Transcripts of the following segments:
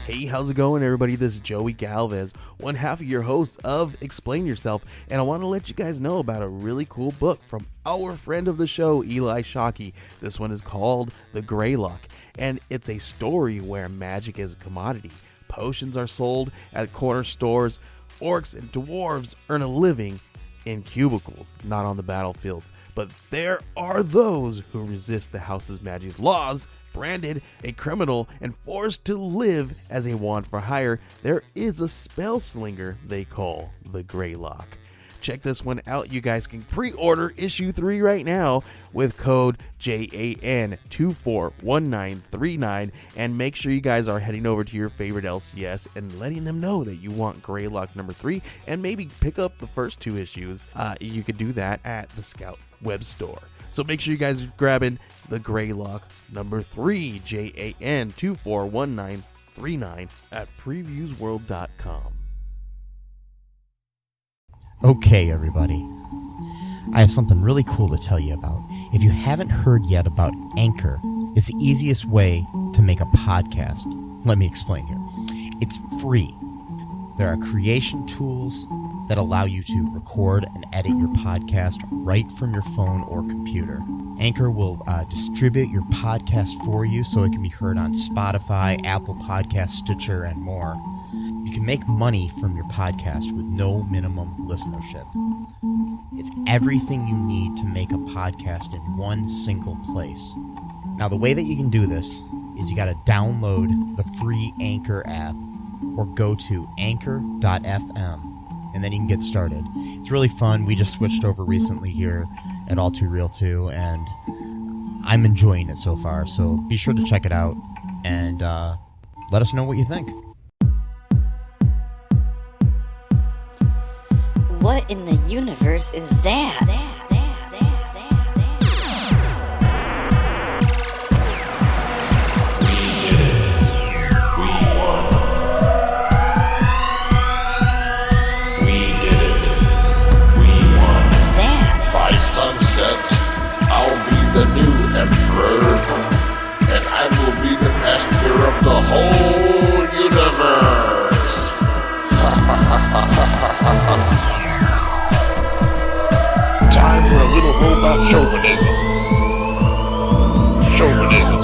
Hey, how's it going, everybody? This is Joey Galvez, one half of your host of Explain Yourself, and I want to let you guys know about a really cool book from our friend of the show, Eli Shockey. This one is called The Greylock, and it's a story where magic is a commodity. Potions are sold at corner stores. Orcs and dwarves earn a living in cubicles, not on the battlefields. But there are those who resist the house's magic's laws. Branded a criminal and forced to live as a wand for hire, there is a spell slinger they call the Greylock. Check this one out. You guys can pre-order issue 3 right now with code JAN241939, and make sure you guys are heading over to your favorite LCS and letting them know that you want Greylock number 3, and maybe pick up the first 2 issues. You could do that at the Scout web store. So make sure you guys are grabbing the Greylock number 3, JAN241939 at previewsworld.com. Okay, everybody. I have something really cool to tell you about. If you haven't heard yet about Anchor, it's the easiest way to make a podcast. Let me explain here. It's free. There are creation tools that allow you to record and edit your podcast right from your phone or computer. Anchor will distribute your podcast for you so it can be heard on Spotify, Apple Podcasts, Stitcher, and more. You can make money from your podcast with no minimum listenership. It's everything you need to make a podcast in one single place. Now, the way that you can do this is you got to download the free Anchor app or go to anchor.fm, and then you can get started. It's really fun. We just switched over recently here at All Too Real 2, and I'm enjoying it so far. So be sure to check it out and let us know what you think. What in the universe is that? Sunset, I'll be the new emperor, and I will be the master of the whole universe. Time for a little robot chauvinism. Chauvinism.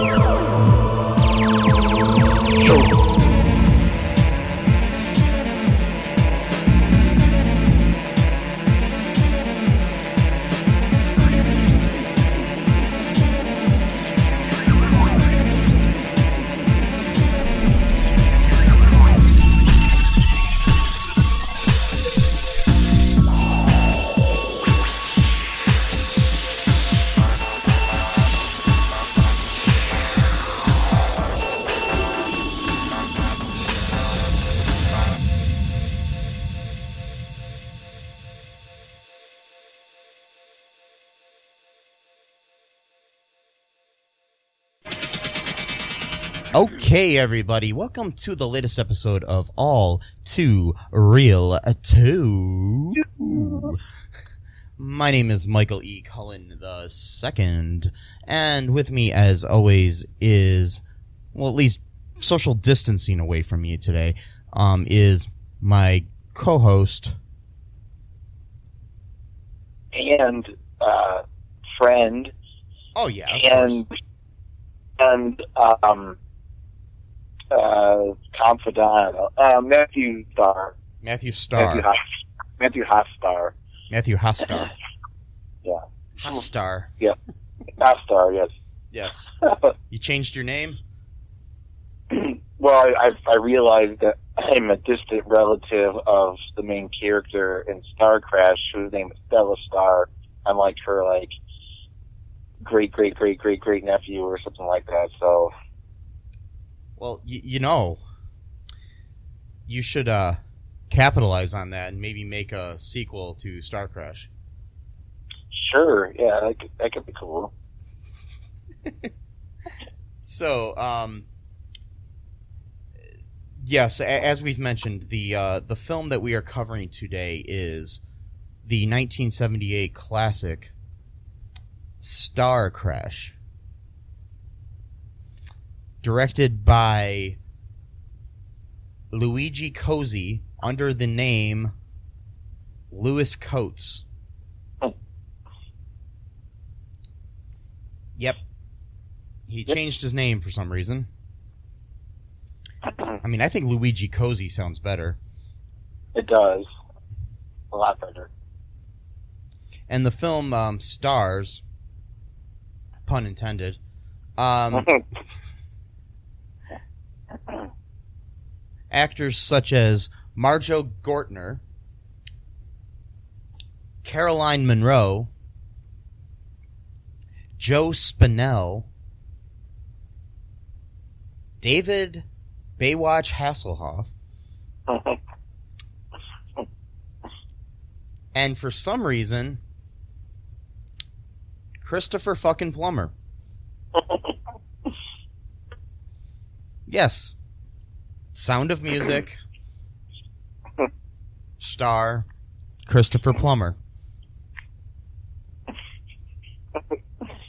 Okay, everybody, welcome to the latest episode of All Too Real 2. My name is Michael E. Cullen II, and with me, as always, is, well, at least social distancing away from me today, is my co-host and friend. Oh yeah, and confidant, Matthew Starr. Matthew Starr. Matthew Hofstar. Matthew Hofstar. Yeah. Hofstar. Yeah. Hofstar, yes. Yes. You changed your name? Well, I realized that I'm a distant relative of the main character in Starcrash, whose name is Stella Star. I'm like her, great nephew or something like that. So, well, you know, you should capitalize on that and maybe make a sequel to Starcrash. Sure, yeah, that could be cool. So, yes, as we've mentioned, the film that we are covering today is the 1978 classic Starcrash, directed by Luigi Cozy under the name Lewis Coates. Yep. He changed his name for some reason. I mean, I think Luigi Cozy sounds better. It does. A lot better. And the film stars, pun intended, actors such as Marjo Gortner, Caroline Munro, Joe Spinell, David Baywatch Hasselhoff, and for some reason, Christopher fucking Plummer. Yes. Sound of Music, star, Christopher Plummer.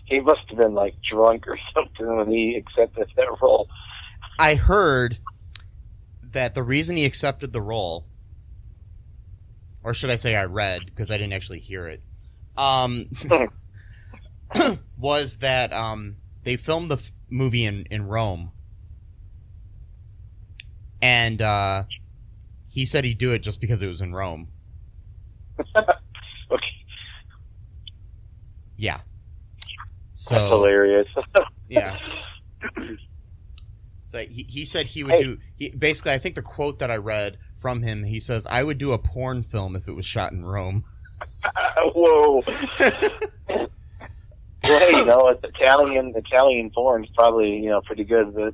He must have been, like, drunk or something when he accepted that role. I heard that the reason he accepted the role, or should I say I read, because I didn't actually hear it, was that they filmed the movie in Rome, and he said he'd do it just because it was in Rome. Okay. Yeah. So, that's hilarious. Yeah. So he said he would do... basically, I think the quote that I read from him, he says, I would do a porn film if it was shot in Rome. Whoa. Well, hey, you know, Italian porn's probably, you know, pretty good, but...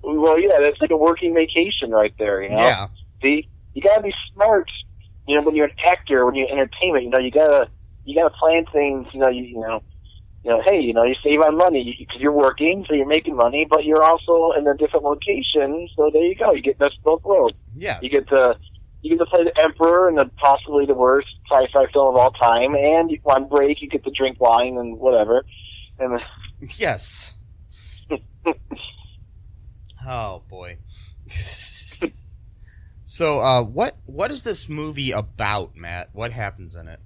well, yeah, that's like a working vacation right there, you know? Yeah. See, you gotta be smart, you know, when you're an actor, when you're entertainment, you know, you gotta plan things, you know, hey, you know, you save on money because you're working, so you're making money, but you're also in a different location, so there you go. You get best of both worlds. Yes. You get to play the Emperor in possibly the worst sci-fi film of all time, and on break you get to drink wine and whatever. And yes. Oh boy. So, what is this movie about, Matt? What happens in it?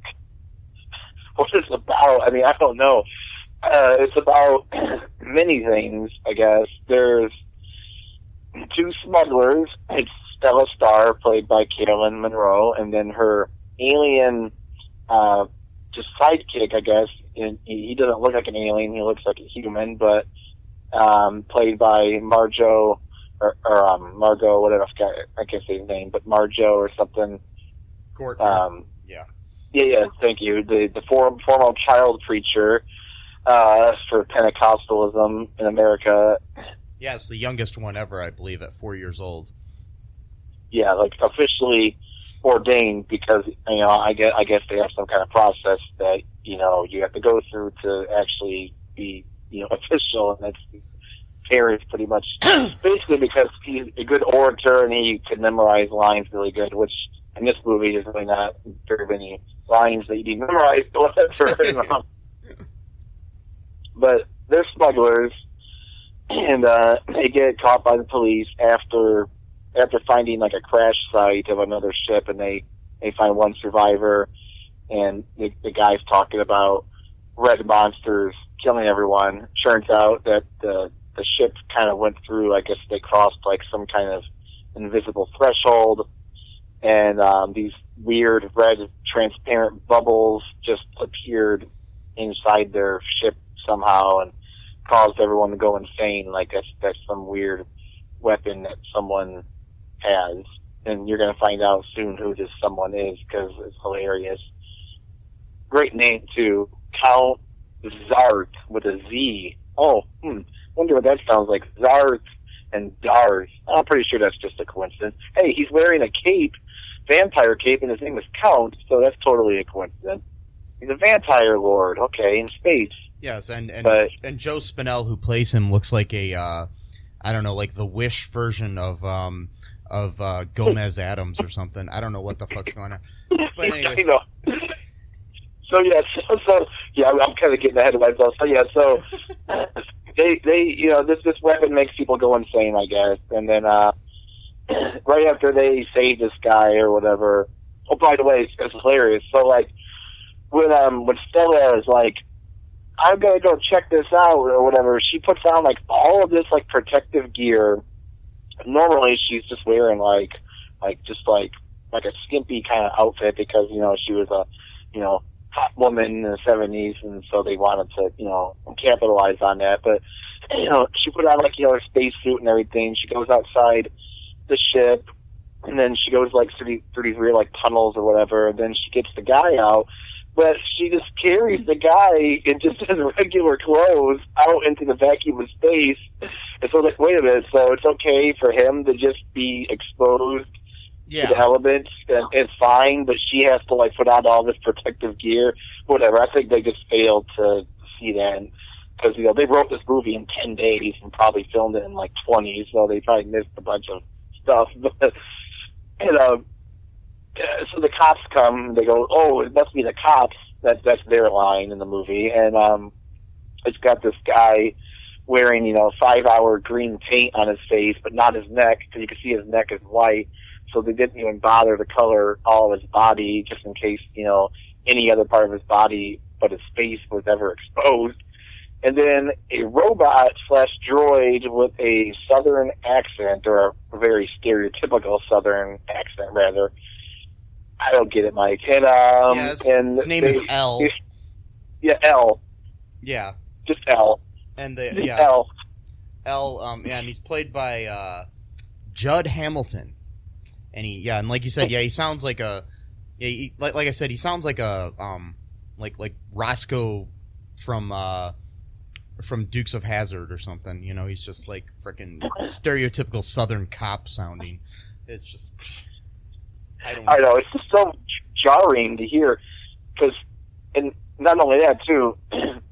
What it's about? I mean, I don't know. It's about many things, I guess. There's two smugglers. It's Stella Starr, played by Caroline Munro, and then her alien, just sidekick, I guess. And he doesn't look like an alien. He looks like a human, but played by Marjo, or Margot, whatever. I can't say his name, but Marjo or something. Gortner. Yeah. Yeah, thank you. The former child preacher for Pentecostalism in America. Yeah, it's the youngest one ever, I believe, at 4 years old. Yeah, like officially ordained because, you know, I guess they have some kind of process that, you know, you have to go through to actually be, you know, official, and that's parents pretty much basically because he's a good orator and he can memorize lines really good, which in this movie is really not very many lines that you need to memorize, whatever. But they're smugglers, and they get caught by the police after finding like a crash site of another ship, and they find one survivor, and the guy's talking about red monsters killing everyone. Turns out that the ship kind of went through, I guess they crossed like some kind of invisible threshold, and these weird red transparent bubbles just appeared inside their ship somehow and caused everyone to go insane. Like that's some weird weapon that someone has, and you're going to find out soon who this someone is because it's hilarious. Great name too, Count Zarth with a Z. Oh, wonder what that sounds like. Zarth and Darth. I'm pretty sure that's just a coincidence. Hey, he's wearing a cape, vampire cape, and his name is Count, so that's totally a coincidence. He's a vampire lord, okay, in space. Yes, and Joe Spinell, who plays him, looks like a I don't know, like the Wish version of Gomez Adams or something. I don't know what the fuck's going on. But anyways. I know. So yeah, I'm kind of getting ahead of myself. So yeah, so this weapon makes people go insane, I guess. And then right after they save this guy or whatever. Oh, by the way, it's hilarious. So like when Stella is like, I'm gonna go check this out or whatever, she puts on like all of this like protective gear. Normally she's just wearing like a skimpy kind of outfit because she was a hot woman in the 70s, and so they wanted to capitalize on that. But she put on like her spacesuit and everything. She goes outside the ship, and then she goes like through these weird like tunnels or whatever. And then she gets the guy out, but she just carries the guy in just his regular clothes out into the vacuum of space. And so like, wait a minute, so it's okay for him to just be exposed to the elements, and it's fine, but she has to like put on all this protective gear, whatever. I think they just failed to see that because they wrote this movie in 10 days and probably filmed it in like 20, so they probably missed a bunch of stuff. But so the cops come, they go, "Oh, it must be the cops." That's their line in the movie, and it's got this guy wearing 5-hour green paint on his face, but not his neck, because you can see his neck is white. So they didn't even bother to color all of his body, just in case, any other part of his body but his face was ever exposed. And then a robot / droid with a southern accent, or a very stereotypical southern accent, rather. I don't get it, Mike. And his name is L. Yeah, L. Yeah. Just L. And L. And he's played by Judd Hamilton. And and like you said, he sounds like like I said, he sounds like a like Roscoe from Dukes of Hazzard or something. He's just like freaking stereotypical Southern cop sounding. It's just I know it's just so jarring to hear, and not only that too,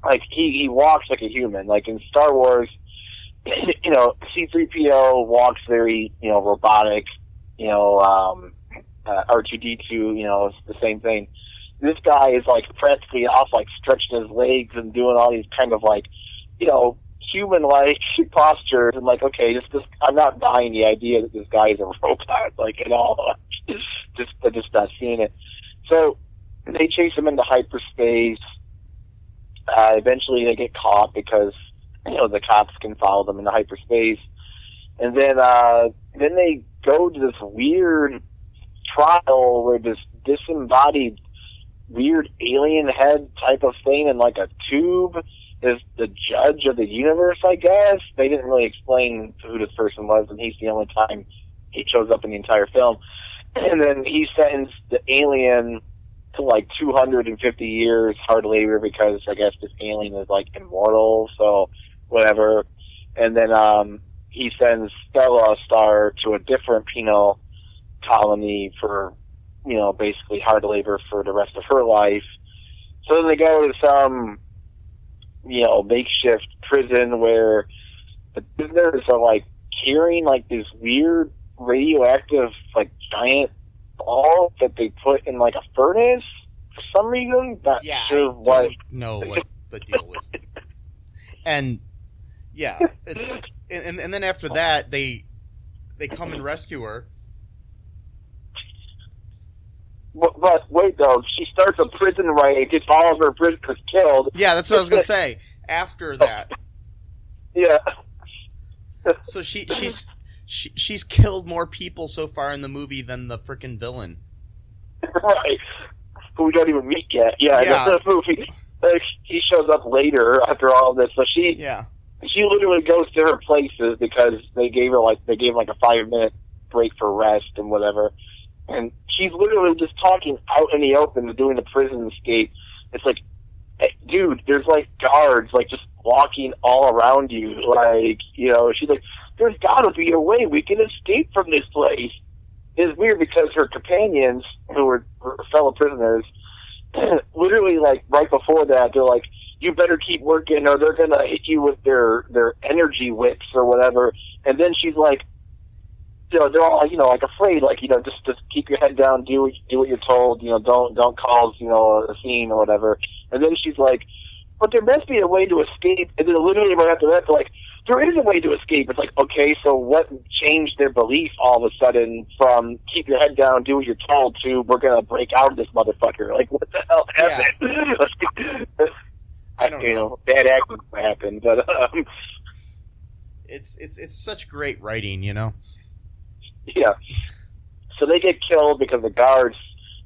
like he walks like a human. Like in Star Wars, C-3PO walks very robotic. R2-D2, it's the same thing. This guy is like practically off, like stretching his legs and doing all these kind of like, human-like postures. And like, okay, just I'm not buying the idea that this guy is a robot, like at all. just not seeing it. So they chase him into hyperspace. Eventually they get caught because the cops can follow them into hyperspace. And then they go to this weird trial where this disembodied weird alien head type of thing in like a tube is the judge of the universe, I guess. They didn't really explain who this person was, and he's the only time he shows up in the entire film. And then he sentenced the alien to like 250 years hard labor because I guess this alien is like immortal, so whatever. And then he sends Stella Star to a different penal colony for, basically hard labor for the rest of her life. So then they go to some, makeshift prison where the prisoners are like carrying like this weird radioactive, like giant ball that they put in like a furnace for some reason. Not sure what. I don't know what the deal was. And it's and then after that they come and rescue her. But wait though, she starts a prison raid, gets all of her prisoners killed. Yeah, that's what I was gonna say. After that, yeah. So she's killed more people so far in the movie than the frickin' villain. Right. Who we don't even meet yet. Yeah. That's the movie. Like, he shows up later after all this, so she literally goes to her places because they gave him like a 5-minute break for rest and whatever. And she's literally just talking out in the open, doing the prison escape. It's like, hey, dude, there's like guards like just walking all around you. Like, she's like, there's gotta be a way we can escape from this place. It's weird because her companions, who were her fellow prisoners, literally like right before that, they're like, you better keep working or they're gonna hit you with their energy whips or whatever. And then she's like, they're all like afraid, like just keep your head down, do what you're told, don't cause a scene or whatever. And then she's like, but there must be a way to escape. And then literally right after that, they're like, there is a way to escape. It's like, okay, so what changed their belief all of a sudden from keep your head down, do what you're told, to we're going to break out of this motherfucker? Like, what the hell happened? I don't know. Bad acting happened, but it's such great writing, you know? yeah. So they get killed because the guards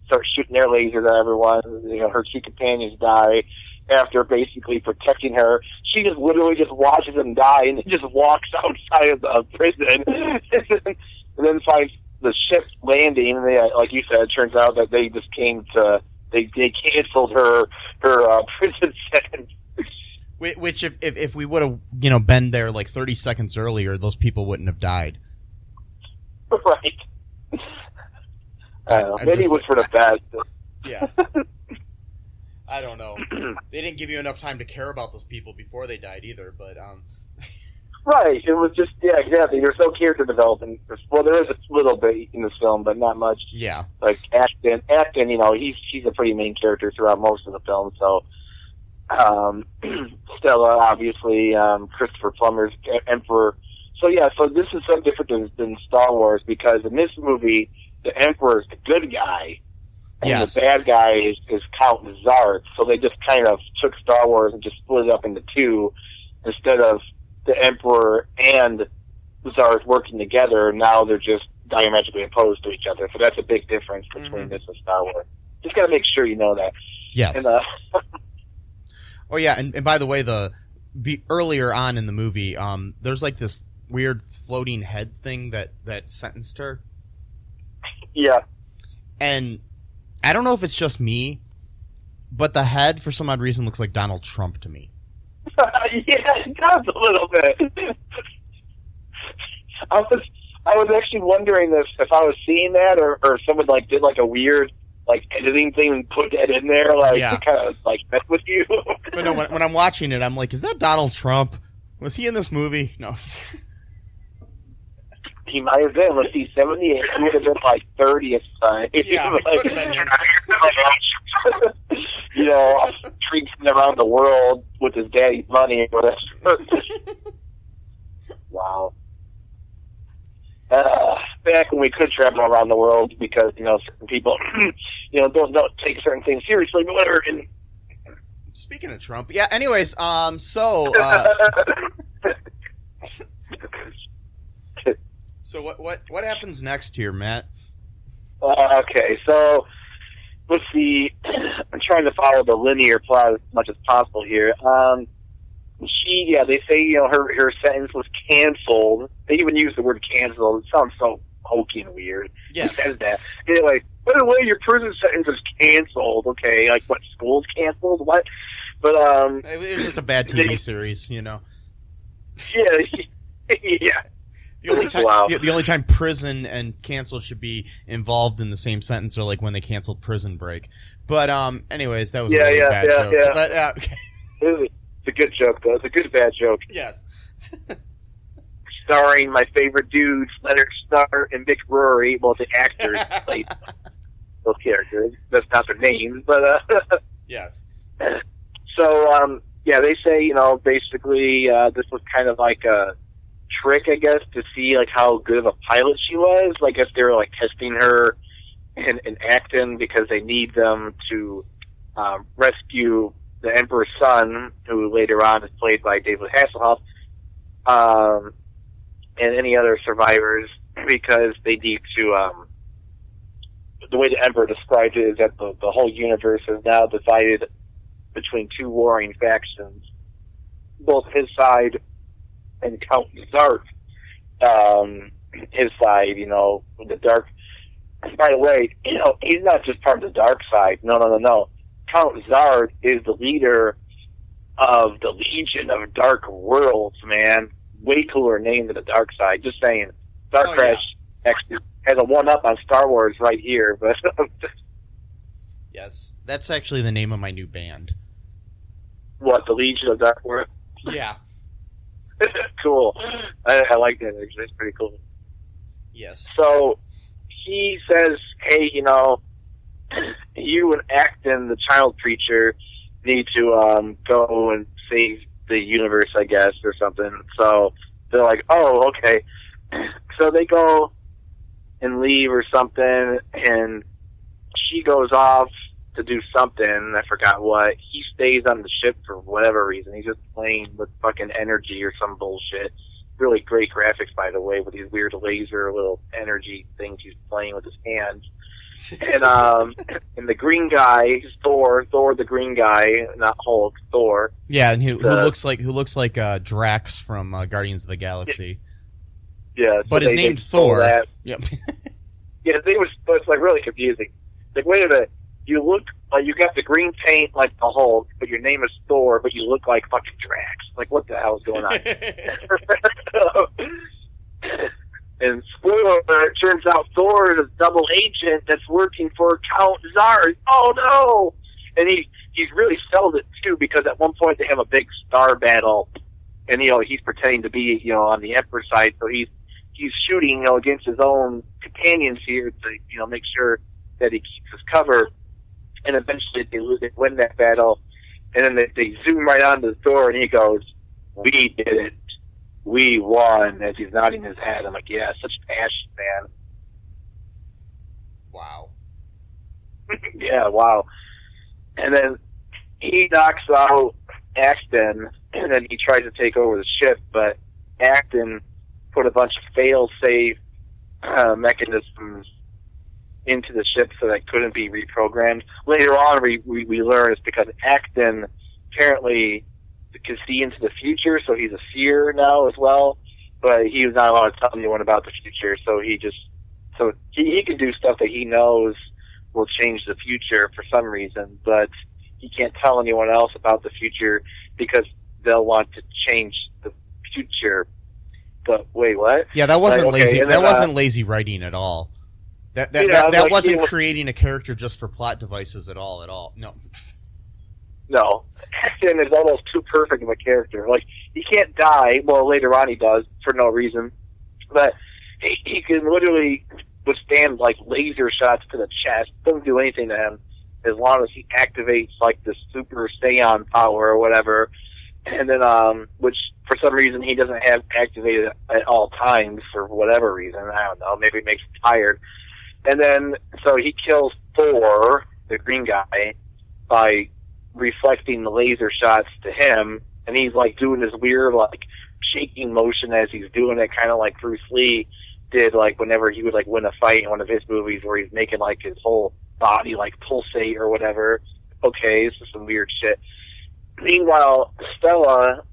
start shooting their lasers at everyone. You know, her two companions die after basically protecting her. She just literally just watches them die and then just walks outside of the prison and then finds the ship landing. And they, like you said, it turns out that they just came to they canceled her prison sentence. Which if we would have been there like 30 seconds earlier, those people wouldn't have died. Right. I don't know. Maybe it was for the best. Yeah. I don't know. They didn't give you enough time to care about those people before they died either, but Right. It was just exactly. There's no character development. Well, there is a little bit in this film, but not much. Yeah. Like Acton, he's a pretty main character throughout most of the film. So, Stella, obviously, Christopher Plummer's Emperor. So yeah, so this is so different than Star Wars, because in this movie, the Emperor is the good guy, and the bad guy is Count Zarth. So they just kind of took Star Wars and just split it up into two, instead of the Emperor and Zarth working together. Now they're just diametrically opposed to each other. So that's a big difference between this and Star Wars. Just got to make sure you know that. Yes. And, oh yeah, and by the way, earlier on in the movie, there's like this weird floating head thing that sentenced her. Yeah. And I don't know if it's just me, but the head, for some odd reason, looks like Donald Trump to me. Yeah, it does a little bit. I was actually wondering if I was seeing that, or someone did a weird editing thing and put that in there, to kind of mess with you. But no, when I'm watching it, I'm like, is that Donald Trump? Was he in this movie? No. He might have been. Let's see, 78. He would have been 30 at the time. Yeah, he could have been him. Traipsing around the world with his daddy's money or whatever. Wow. Back when we could travel around the world, because certain people, don't take certain things seriously, but whatever. And speaking of Trump, yeah. Anyways, So what happens next here, Matt? Okay, so let's see. I'm trying to follow the linear plot as much as possible here. They say her sentence was canceled. They even use the word canceled. It sounds so hokey and weird. Yes. Who says that? Anyway, by the way, your prison sentence is canceled. Okay, what? School's canceled? What? But it was just a bad TV series, Yeah. Yeah. The only time prison and cancel should be involved in the same sentence are when they canceled Prison Break. But anyways, that was a really bad joke. Yeah. But, okay. It's a good joke, though. It's a good bad joke. Yes. Starring my favorite dudes, Leonard Starr and Mick Rory. Well, the actors played those characters. That's not their names, but yes. So they say basically this was kind of like a trick, I guess, to see how good of a pilot she was. I guess they were testing her in Acton because they need them to rescue the Emperor's son, who later on is played by David Hasselhoff, and any other survivors, because they need to. The way the Emperor described it is that the whole universe is now divided between two warring factions, both his side and Count Zarth, his side, the dark. By the way, he's not just part of the dark side. No. Count Zarth is the leader of the Legion of Dark Worlds, man. Way cooler name than the dark side. Just saying. Starcrash actually has a one-up on Star Wars right here, but yes, that's actually the name of my new band. What, the Legion of Dark Worlds? Yeah. Cool. I like that. Actually, it's pretty cool. Yes. So he says, "Hey, you and Acton, the child preacher, need to go and save the universe, I guess, or something. So they're like, oh, okay. So they go and leave or something, and she goes off to do something. I forgot what. He stays on the ship for whatever reason. He's just playing with fucking energy or some bullshit. Really great graphics, by the way, with these weird laser little energy things he's playing with his hands. And the green guy, Thor the green guy, not Hulk, Thor. Yeah, and who looks like Drax from Guardians of the Galaxy. Yeah, but his name's Thor. That. Yep. Yeah, it's like really confusing. Like, wait a minute, you look like you got the green paint like the Hulk, but your name is Thor, but you look like fucking Drax. Like, what the hell is going on? And spoiler alert, it turns out Thor is a double agent that's working for Count Zarth. Oh no! And he's really sold it too, because at one point they have a big star battle, and he's pretending to be on the Emperor's side, so he's shooting against his own companions here to make sure that he keeps his cover. And eventually they win that battle, and then they zoom right onto Thor, and he goes, "We did it. We won," as he's nodding his head. I'm like, yeah, such passion, man. Wow. Yeah, wow. And then he knocks out Acton, and then he tries to take over the ship, but Acton put a bunch of fail-safe mechanisms into the ship so that couldn't be reprogrammed. Later on, we learn it's because Acton apparently can see into the future, so he's a seer now as well, but he was not allowed to tell anyone about the future, so he can do stuff that he knows will change the future for some reason, but he can't tell anyone else about the future because they'll want to change the future. But wait, what? Yeah, that wasn't lazy. Then, that wasn't lazy writing at all. That wasn't creating a character just for plot devices at all. No. Acton is almost too perfect of a character. Like, he can't die. Well, later on he does, for no reason. But he can literally withstand, like, laser shots to the chest. Doesn't do anything to him as long as he activates, like, the super stay-on power or whatever. And then, which, for some reason, he doesn't have activated at all times for whatever reason. I don't know. Maybe it makes him tired. And then, so he kills Thor, the green guy, by reflecting the laser shots to him, and he's like doing this weird like shaking motion as he's doing it, kind of like Bruce Lee did like whenever he would like win a fight in one of his movies, where he's making like his whole body like pulsate or whatever. Okay, this is some weird shit. Meanwhile, Stella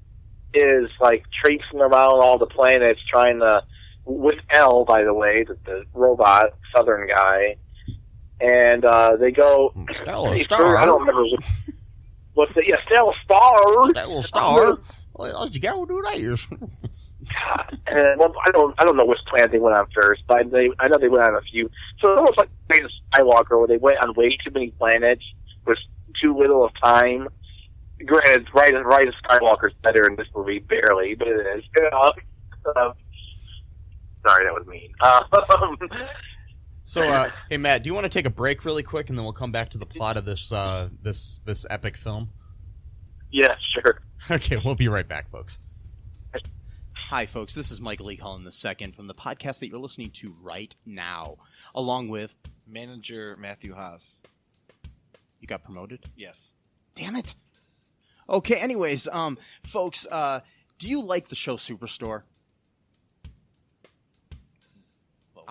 is like traipsing around all the planets trying to, with L, by the way, the robot southern guy, and they go. Stella Star. I don't remember what's the Stella Star. Stella Star. How'd you go do that? God, and I don't know which planet they went on first, but I know they went on a few. So it was like the Skywalker, where they went on way too many planets with too little of time. Granted, Rise of Skywalker's better in this movie, barely, but it is. Sorry, that was mean. So, hey Matt, do you want to take a break really quick, and then we'll come back to the plot of this this epic film? Yeah, sure. Okay, we'll be right back, folks. Hi, folks. This is Michael E. Cullen II from the podcast that you're listening to right now, along with manager Matthew Haas. You got promoted? Yes. Damn it. Okay. Anyways, folks, do you like the show Superstore?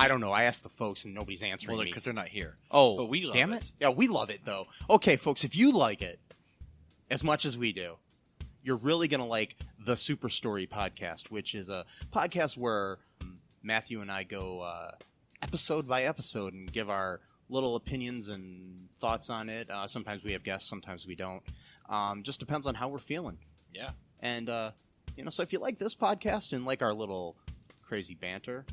I don't know. I asked the folks, and nobody's answering me because they're not here. Oh, but we love damn it! Yeah, we love it though. Okay, folks, if you like it as much as we do, you're really going to like the Super Story podcast, which is a podcast where Matthew and I go episode by episode and give our little opinions and thoughts on it. Sometimes we have guests, sometimes we don't. Just depends on how we're feeling. Yeah. And, so if you like this podcast and like our little crazy banter,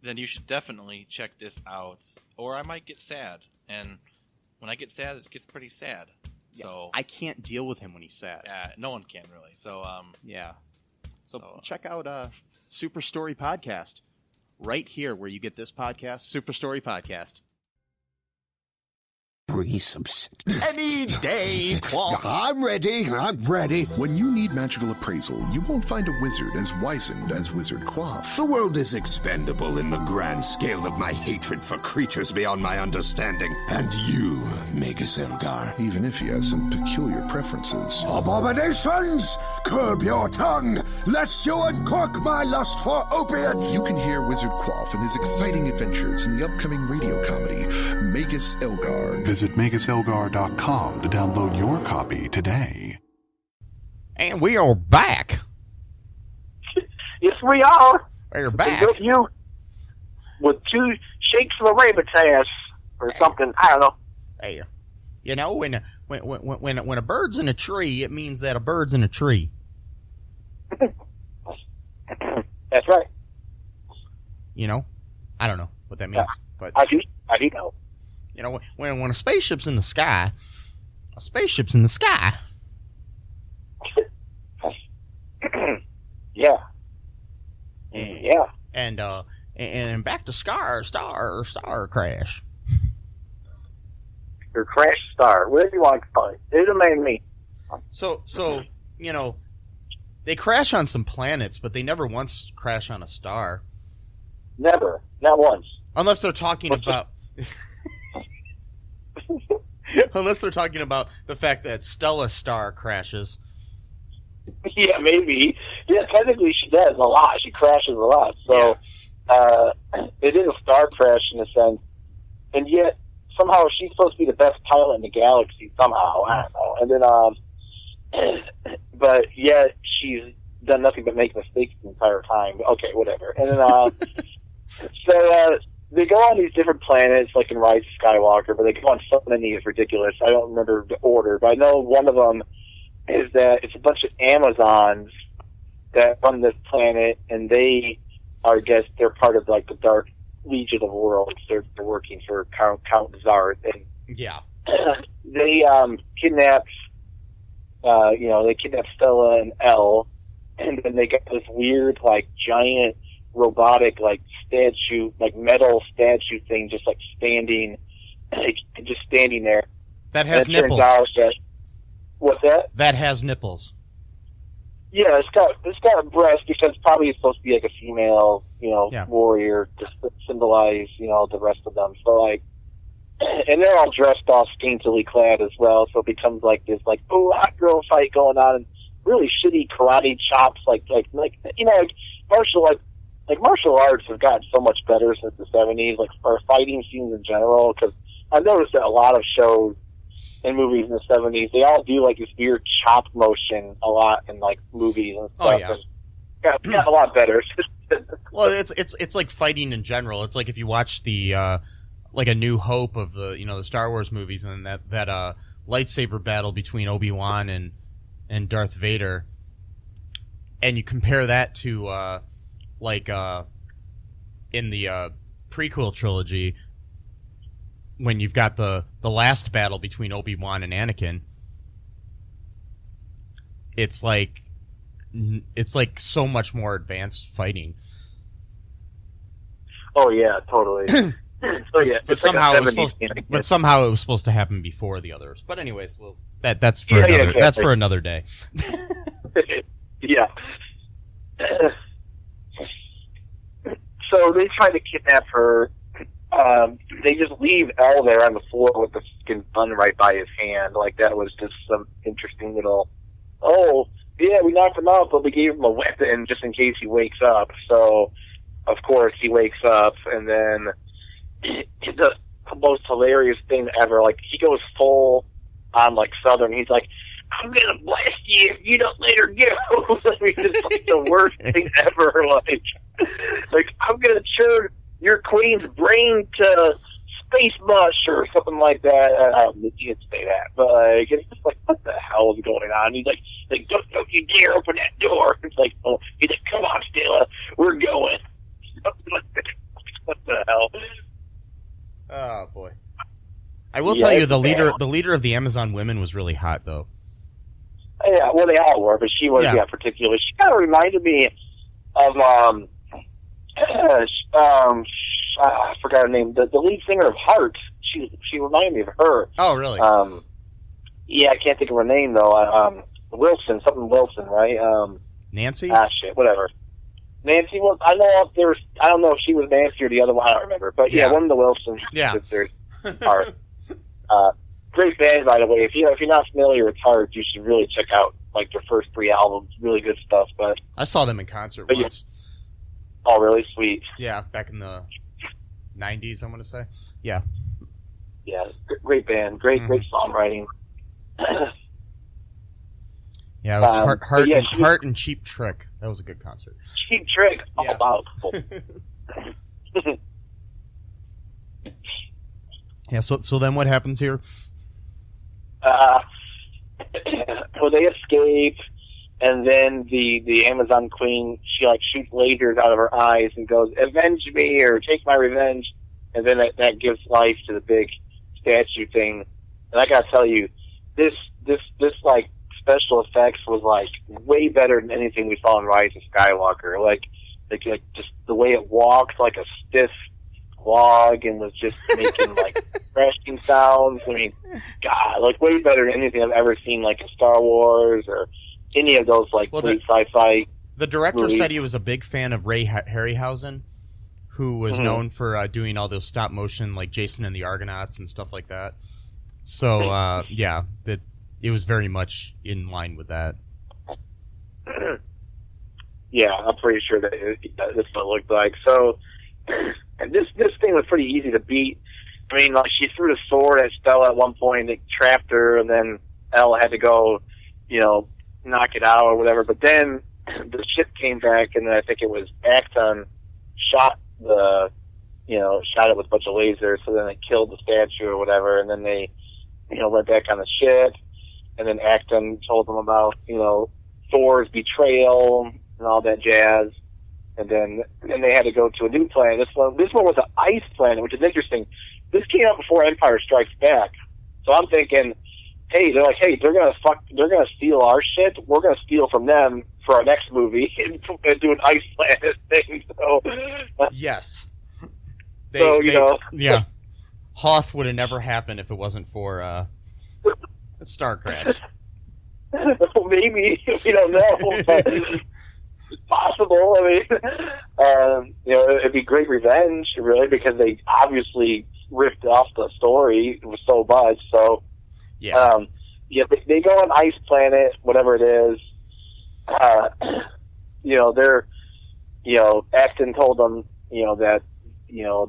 then you should definitely check this out, or I might get sad. And when I get sad, it gets pretty sad. Yeah, so I can't deal with him when he's sad. Yeah, no one can really. So yeah. So check out Super Story Podcast right here where you get this podcast, Super Story Podcast. Bring some Any day, Quaff. I'm ready. When you need magical appraisal, you won't find a wizard as wizened as Wizard Quaff. The world is expendable in the grand scale of my hatred for creatures beyond my understanding. And you, Magus Elgar. Even if he has some peculiar preferences. Abominations! Curb your tongue, lest you uncork my lust for opiates! You can hear Wizard Quaff and his exciting adventures in the upcoming radio comedy, Magus Elgar. Visit MagusElgar.com to download your copy today. And we are back. Yes, we are. We're back. And you with 2 shakes of a rabbit's ass or something. I don't know. Hey, you know, when a bird's in a tree, it means that a bird's in a tree. That's right. You know, I don't know what that means, but I do know. You know, when a spaceship's in the sky, Yeah. And back to Star Crash. Or Crash Star, whatever you want to call it. It doesn't matter to me. So you know, they crash on some planets, but they never once crash on a star. Never, not once. Unless they're talking about. Unless they're talking about the fact that Stella Star crashes. Yeah, maybe. Yeah, technically she does a lot. She crashes a lot. So, it is a star crash in a sense. And yet, somehow she's supposed to be the best pilot in the galaxy somehow. I don't know. And then, but yet she's done nothing but make mistakes the entire time. Okay, whatever. And then, so, they go on these different planets, like in Rise of Skywalker, but they go on so many is ridiculous. I don't remember the order, but I know one of them is that it's a bunch of Amazons that run this planet, and they are, I guess, they're part of like the Dark Legion of Worlds. They're working for Count Zarth, and they kidnap Stella and Elle, and then they got this weird like giant robotic like statue, like metal statue thing, just like standing there. That has nipples. What's that? That has nipples. Yeah, it's got a breast because probably it's supposed to be like a female, warrior to symbolize, the rest of them. So like, and they're all dressed all scantily clad as well. So it becomes like this hot girl fight going on, and really shitty karate chops, like martial arts have gotten so much better since the 70s, like our fighting scenes in general, because I've noticed that a lot of shows and movies in the 70s, they all do like this weird chop motion a lot in like movies and stuff. Oh, yeah. Got a lot better. Well, it's like fighting in general. It's like if you watch the like A New Hope of the Star Wars movies, and that lightsaber battle between Obi-Wan and Darth Vader, and you compare that to in the prequel trilogy, when you've got the last battle between Obi-Wan and Anakin, it's like so much more advanced fighting. Oh yeah, totally. So yeah, but somehow it was supposed to happen before the others. But anyways, well, that's for another day. Yeah. So they try to kidnap her. They just leave Elle there on the floor with the fucking gun right by his hand. Like that was just some interesting little. Oh yeah, we knocked him out, but we gave him a weapon just in case he wakes up. So of course he wakes up, and then the most hilarious thing ever. Like he goes full on like Southern. He's like, "I'm gonna blast you if you don't let her go." I mean, it's like the worst thing ever. Like I'm gonna turn your queen's brain to space mush or something like that. He didn't say that, but like, it's just like, what the hell is going on? He's like, don't you dare open that door. It's like, oh, he's like, come on, Stella, we're going. What the hell? Oh boy. I will tell you, the leader of the Amazon women was really hot, though. Yeah, well, they all were, but she was particularly. She kind of reminded me of I forgot her name. The lead singer of Heart. she reminded me of her. Oh, really? Yeah, I can't think of her name though. Wilson, something Wilson, right? Nancy? Shit, whatever. Nancy was. I don't know if she was Nancy or the other one. I don't remember. But yeah, one of the Wilson sisters are. Great band, by the way. If you're not familiar with Heart, you should really check out like their first 3 albums. Really good stuff. But I saw them in concert once. Oh, really? Sweet. Yeah, back in the 90s, I'm going to say. Yeah. Yeah, great band. Great songwriting. Yeah, it was Heart and Cheap Trick. That was a good concert. Cheap Trick? Oh, wow. Yeah, so then what happens here? Well, they escape, and then the Amazon Queen, she like shoots lasers out of her eyes and goes, "Avenge me," or "Take my revenge," and then that gives life to the big statue thing. And I gotta tell you, this like special effects was like way better than anything we saw in Rise of Skywalker. Like just the way it walked like a stiff log and was just making like crashing sounds. I mean, God, like way better than anything I've ever seen, like in Star Wars or any of those like great sci-fi. The director movies. said he was a big fan of Ray Harryhausen, who was known for doing all those stop motion like Jason and the Argonauts and stuff like that. So that it was very much in line with that. Yeah, I'm pretty sure that that's what it looked like. So, and this thing was pretty easy to beat. I mean, like she threw the sword at Stella at one point, they trapped her, and then Elle had to go, knock it out or whatever. But then the ship came back, and then I think it was Acton shot it with a bunch of lasers. So then they killed the statue or whatever, and then they, went back on the ship, and then Acton told them about, Thor's betrayal and all that jazz. And then they had to go to a new planet. This one was an ice planet, which is interesting. This came out before Empire Strikes Back. So I'm thinking, they're gonna steal our shit. We're gonna steal from them for our next movie and do an ice planet thing. So yes. Yeah. Hoth would have never happened if it wasn't for Starcrash. Maybe, we don't know. But it's possible. I mean, it'd be great revenge, really, because they obviously ripped off the story so much. So, they go on Ice Planet, whatever it is. Acton told them, that,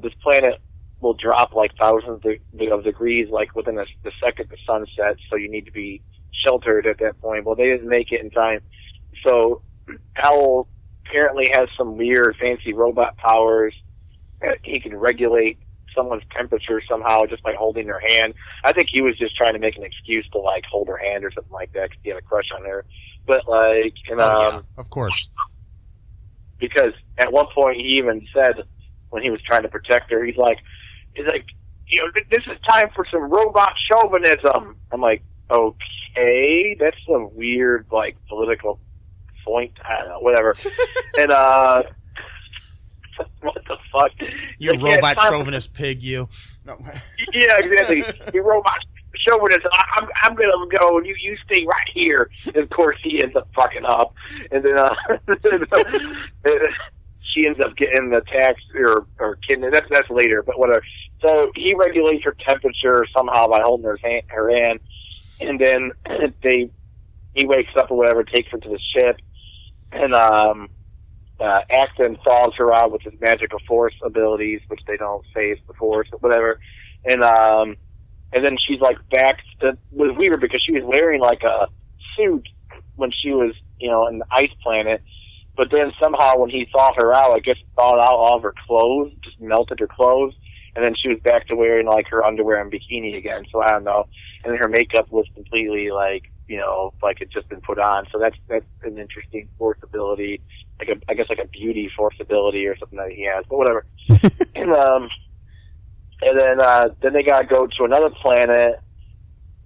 this planet will drop like thousands of degrees, like within the second the sun sets. So you need to be sheltered at that point. Well, they didn't make it in time. So Owl apparently has some weird fancy robot powers. He can regulate someone's temperature somehow just by holding their hand. I think he was just trying to make an excuse to like hold her hand or something like that because he had a crush on her. But of course, because at one point he even said when he was trying to protect her, he's like, this is time for some robot chauvinism. I'm like, okay, that's some weird like political point. I don't know, whatever. And what the fuck? You robot chauvinist pig, you. No. Yeah, exactly. You robot chauvinist. I'm gonna go, and you stay right here. And of course, he ends up fucking up, and then she ends up getting attacked or kidnapped. That's later, but whatever. So he regulates her temperature somehow by holding her hand, and then he wakes up or whatever, takes her to the ship, and Acton thaws her out with his magical force abilities, which they don't say is the force, but whatever. And then she's like back. It was weird because she was wearing like a suit when she was, in the ice planet. But then somehow when he thawed her out, I guess thawed out all of her clothes, just melted her clothes. And then she was back to wearing like her underwear and bikini again. So I don't know. And then her makeup was completely like, like it just been put on. So that's an interesting force ability, I guess like a beauty force ability or something that he has. But whatever. And then they gotta go to another planet.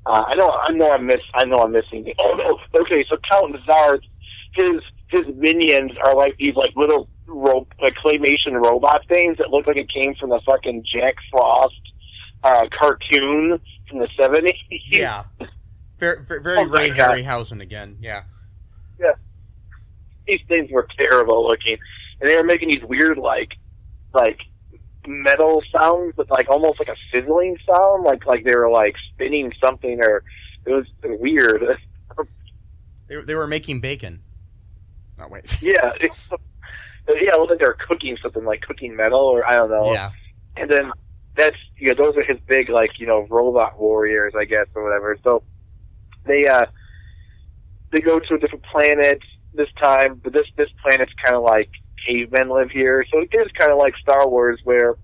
I know I'm missing. Oh no. Okay, so Count Zarth, his minions are like these like little claymation robot things that look like it came from the fucking Jack Frost cartoon from the 70s. Yeah. Very Ray Harryhausen again, yeah. Yeah. These things were terrible looking. And they were making these weird, like metal sounds, but like almost like a sizzling sound, like they were like spinning something, or it was weird. They were making bacon. Oh wait. Yeah, it looked like they were cooking something, like cooking metal, or I don't know. Yeah. And then those are his big, like, robot warriors, I guess, or whatever. So they go to a different planet this time, but this planet's kind of like cavemen live here, so it is kind of like Star Wars, where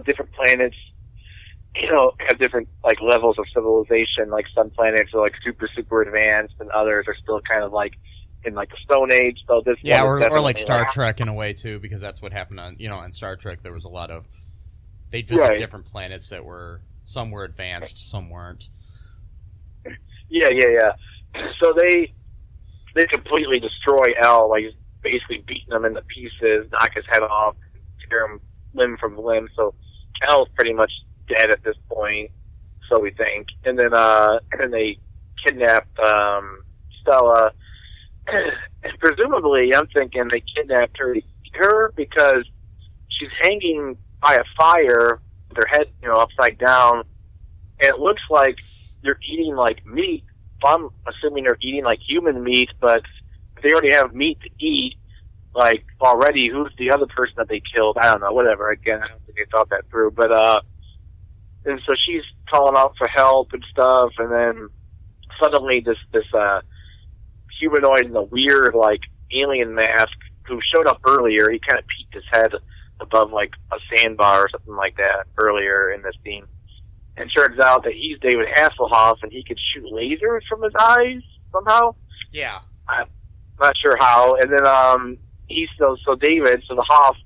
different planets have different like levels of civilization. Like some planets are like super advanced, and others are still kind of like in like the Stone Age. So this or like Star Trek in a way too, because that's what happened on on Star Trek. There was a lot of they visit different planets that were some were advanced, some weren't. Yeah. So they completely destroy L, like basically beating him into pieces, knock his head off, tear him limb from limb. So L's pretty much dead at this point, so we think. And then they kidnap Stella, and presumably, I'm thinking they kidnapped her because she's hanging by a fire with her head, upside down, and it looks like they're eating like meat. I'm assuming they're eating like human meat, but they already have meat to eat, like already. Who's the other person that they killed? I don't know. Whatever. Again, I don't think they thought that through. But and so she's calling out for help and stuff, and then suddenly this humanoid in a weird like alien mask who showed up earlier. He kind of peeked his head above like a sandbar or something like that earlier in this scene. And turns out that he's David Hasselhoff, and he could shoot lasers from his eyes somehow. Yeah. I'm not sure how. And then David, the Hoff,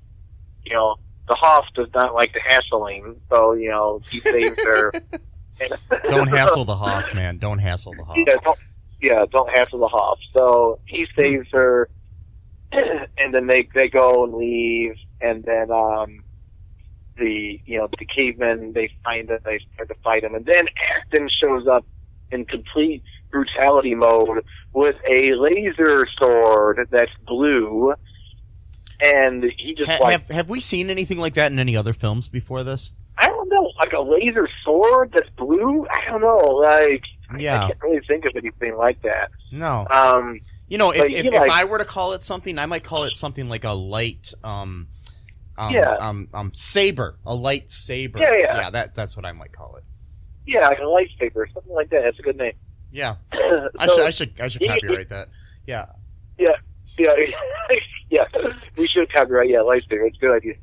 the Hoff does not like the hassling, so he saves her. Don't hassle the Hoff, man. Don't hassle the Hoff. Don't hassle the Hoff. So he saves her, and then they go and leave, and then the cavemen, they find that they start to fight him, and then Acton shows up in complete brutality mode with a laser sword that's blue, and he just have we seen anything like that in any other films before this? I don't know, like a laser sword that's blue. I don't know, like I can't really think of anything like that. No. If I were to call it something, I might call it something like a light saber, a light saber. Yeah, that's what I might call it. Yeah, like a lightsaber, something like that. That's a good name. Yeah, I should copyright that. Yeah. We should copyright. Yeah, lightsaber. It's a good idea.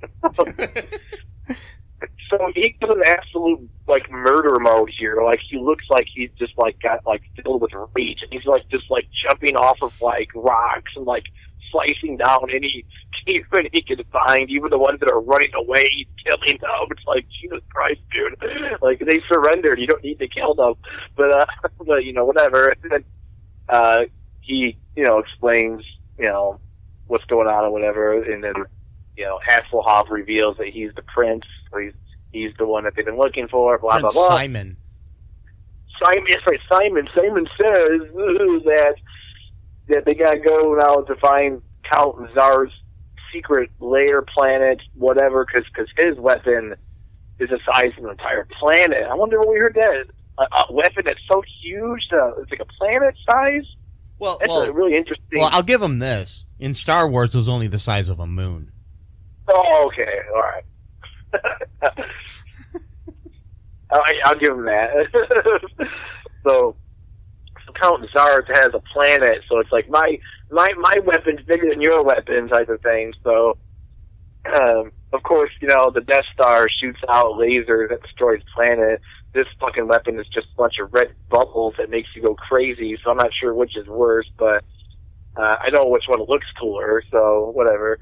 So he goes in absolute like murder mode here. Like he looks like he's just like got like filled with rage, and he's like just like jumping off of like rocks and like slicing down any caveman he can find, even the ones that are running away, he's killing them. It's like, Jesus Christ, dude. Like, they surrendered. You don't need to kill them. But whatever. And then he, explains, what's going on or whatever. And then, Hasselhoff reveals that he's the prince. Or he's the one that they've been looking for, blah, Prince blah, blah. Simon. That's right, Simon. Simon says that they gotta go now to find Count Zarth's secret lair planet, whatever, because his weapon is the size of an entire planet. I wonder where we heard that. A weapon that's so huge, it's like a planet size? Well, that's really interesting. Well, I'll give him this. In Star Wars, it was only the size of a moon. Oh, okay. All right. I'll give him that. So Count Zarth has a planet, so it's like my weapon's bigger than your weapon type of thing. So, of course, the Death Star shoots out lasers that destroys the planet. This fucking weapon is just a bunch of red bubbles that makes you go crazy, so I'm not sure which is worse, but I know which one looks cooler, so whatever.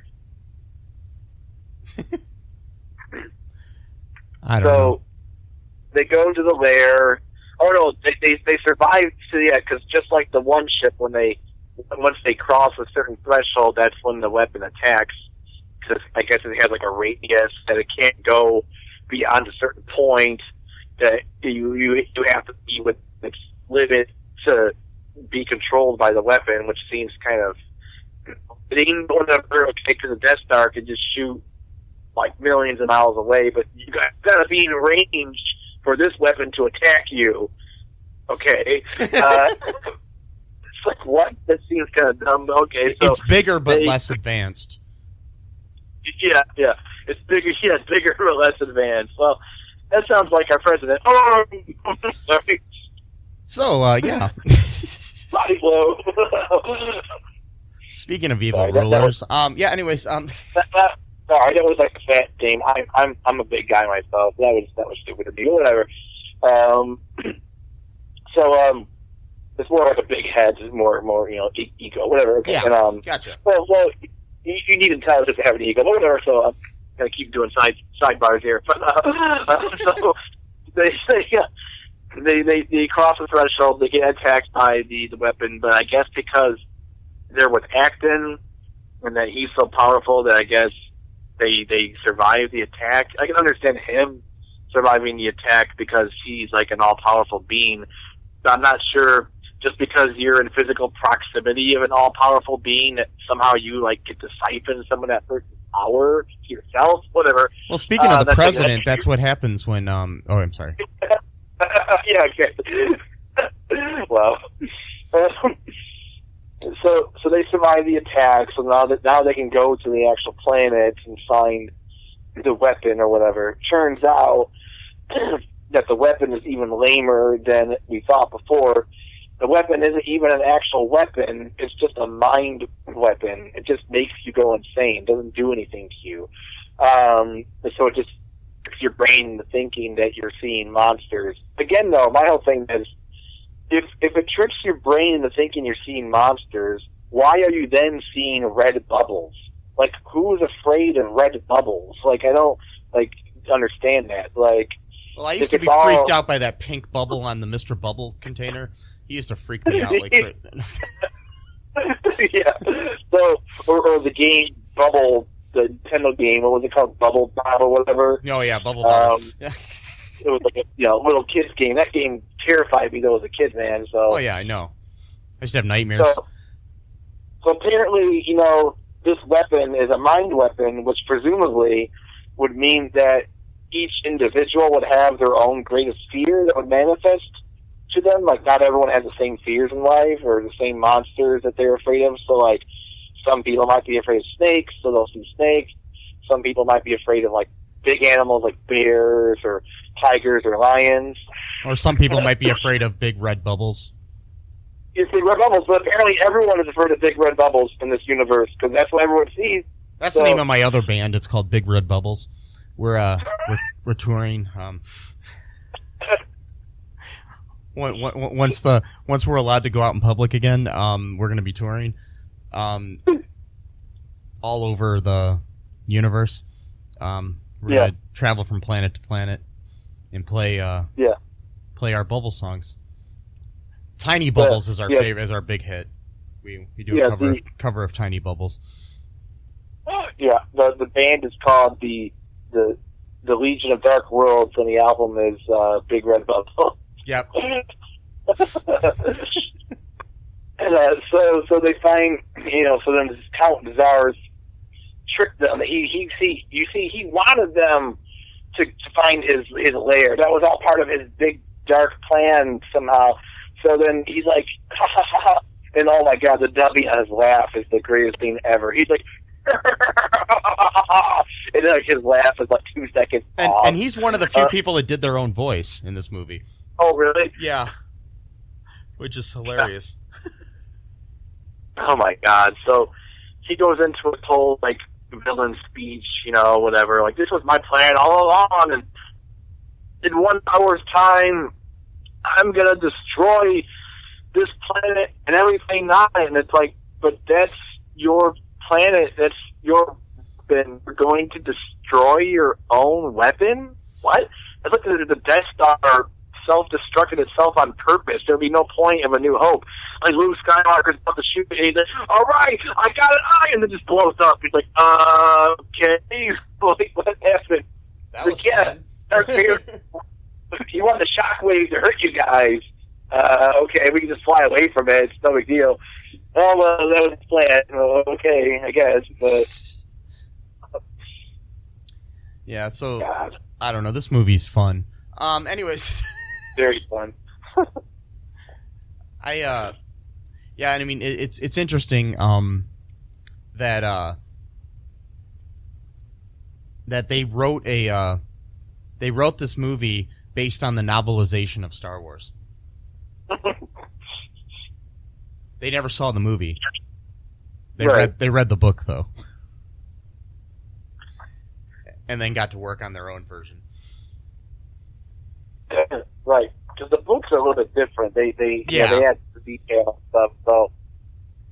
I don't know. They go to the lair. Oh no, they survive. So yeah, because just like the one ship, once they cross a certain threshold, that's when the weapon attacks. Because I guess it has like a radius that it can't go beyond a certain point that you have to be with its limit to be controlled by the weapon, which seems kind of... They can go to the Death Star could just shoot like millions of miles away, but you got to be in range for this weapon to attack you. Okay. It's like, what? That seems kind of dumb. Okay, so... It's bigger but less advanced. Yeah. It's bigger, it's bigger but less advanced. Well, that sounds like our president. Oh! Sorry. So, yeah. Body blow. Speaking of evil rulers, anyways, sorry, that was like a fat game. I'm a big guy myself. That was stupid of me. Whatever. So it's more like a big head, more ego, whatever. Okay. Yeah. And, gotcha. Well, you need intelligence to have an ego, whatever. So I'm gonna keep doing sidebars here. But so they cross the threshold. They get attacked by the weapon, but I guess because they're with Acton, and that he's so powerful that I guess they survive the attack. I can understand him surviving the attack because he's like an all-powerful being. But I'm not sure just because you're in physical proximity of an all-powerful being that somehow you like get to siphon some of that person's power to yourself, whatever. Well, speaking of the president, that's what happens when... Oh, I'm sorry. Yeah, okay. Well... So they survive the attack. So now they can go to the actual planet and find the weapon or whatever. Turns out that the weapon is even lamer than we thought before. The weapon isn't even an actual weapon. It's just a mind weapon. It just makes you go insane. It doesn't do anything to you. So it just tricks your brain into thinking that you're seeing monsters. Again, though, my whole thing is, if it tricks your brain into thinking you're seeing monsters, why are you then seeing red bubbles? Like, who's afraid of red bubbles? Like, I don't, understand that. Like, well, I used to be freaked out by that pink bubble on the Mr. Bubble container. He used to freak me out. Yeah. So, or the game Bubble, the Nintendo game, what was it called? Bubble Bob or whatever? Oh, yeah, Bubble Bob. It was like a little kid's game. That game terrified me though as a kid, man. So. Oh yeah, I know. I used to have nightmares. So apparently, this weapon is a mind weapon, which presumably would mean that each individual would have their own greatest fear that would manifest to them. Like, not everyone has the same fears in life or the same monsters that they're afraid of. So, like, some people might be afraid of snakes, so they'll see snakes. Some people might be afraid of, like, big animals like bears or tigers or lions. Or some people might be afraid of big red bubbles. It's big red bubbles, but apparently everyone is afraid of big red bubbles in this universe because that's what everyone sees. That's the name of my other band. It's called Big Red Bubbles. We're touring. Once we're allowed to go out in public again, we're going to be touring all over the universe. We're going to travel from planet to planet and play our Bubble songs. Tiny Bubbles is our favorite, is our big hit. We do a cover of Tiny Bubbles. Yeah, the band is called the Legion of Dark Worlds, and the album is Big Red Bubble. Yep. And so they find, so then this Count Zarth tricked them. He wanted them to find his lair. That was all part of his big dark plan somehow. So then he's like, ha ha ha, and oh my god, the W on his laugh is the greatest thing ever. He's like, and then his laugh is like 2 seconds off. And he's one of the few people that did their own voice in this movie. Oh, really? Yeah. Which is hilarious. Oh my god. So he goes into a whole like villain speech, whatever. Like, this was my plan all along, and in 1 hour's time, I'm gonna destroy this planet and everything on it. And it's like, but that's your planet. That's your weapon. You're going to destroy your own weapon? What? It's like the Death Star self-destructed itself on purpose. There'd be no point of A New Hope. Like, Luke Skywalker's about to shoot it, and he's like, all right, I got an eye, and then just blows up. He's like, okay, what happened? That was fun. Darth Vader, he wanted the shockwave to hurt you guys. Okay, we can just fly away from it. It's no big deal. Oh, well, that was the plan. Well, okay, I guess, but... Yeah, so, God. I don't know. This movie's fun. Anyways. Very fun. Yeah, and I mean, it's interesting, that they wrote this movie based on the novelization of Star Wars. They never saw the movie. They read the book though, and then got to work on their own version. Right, because the books are a little bit different. They add the detail and stuff. So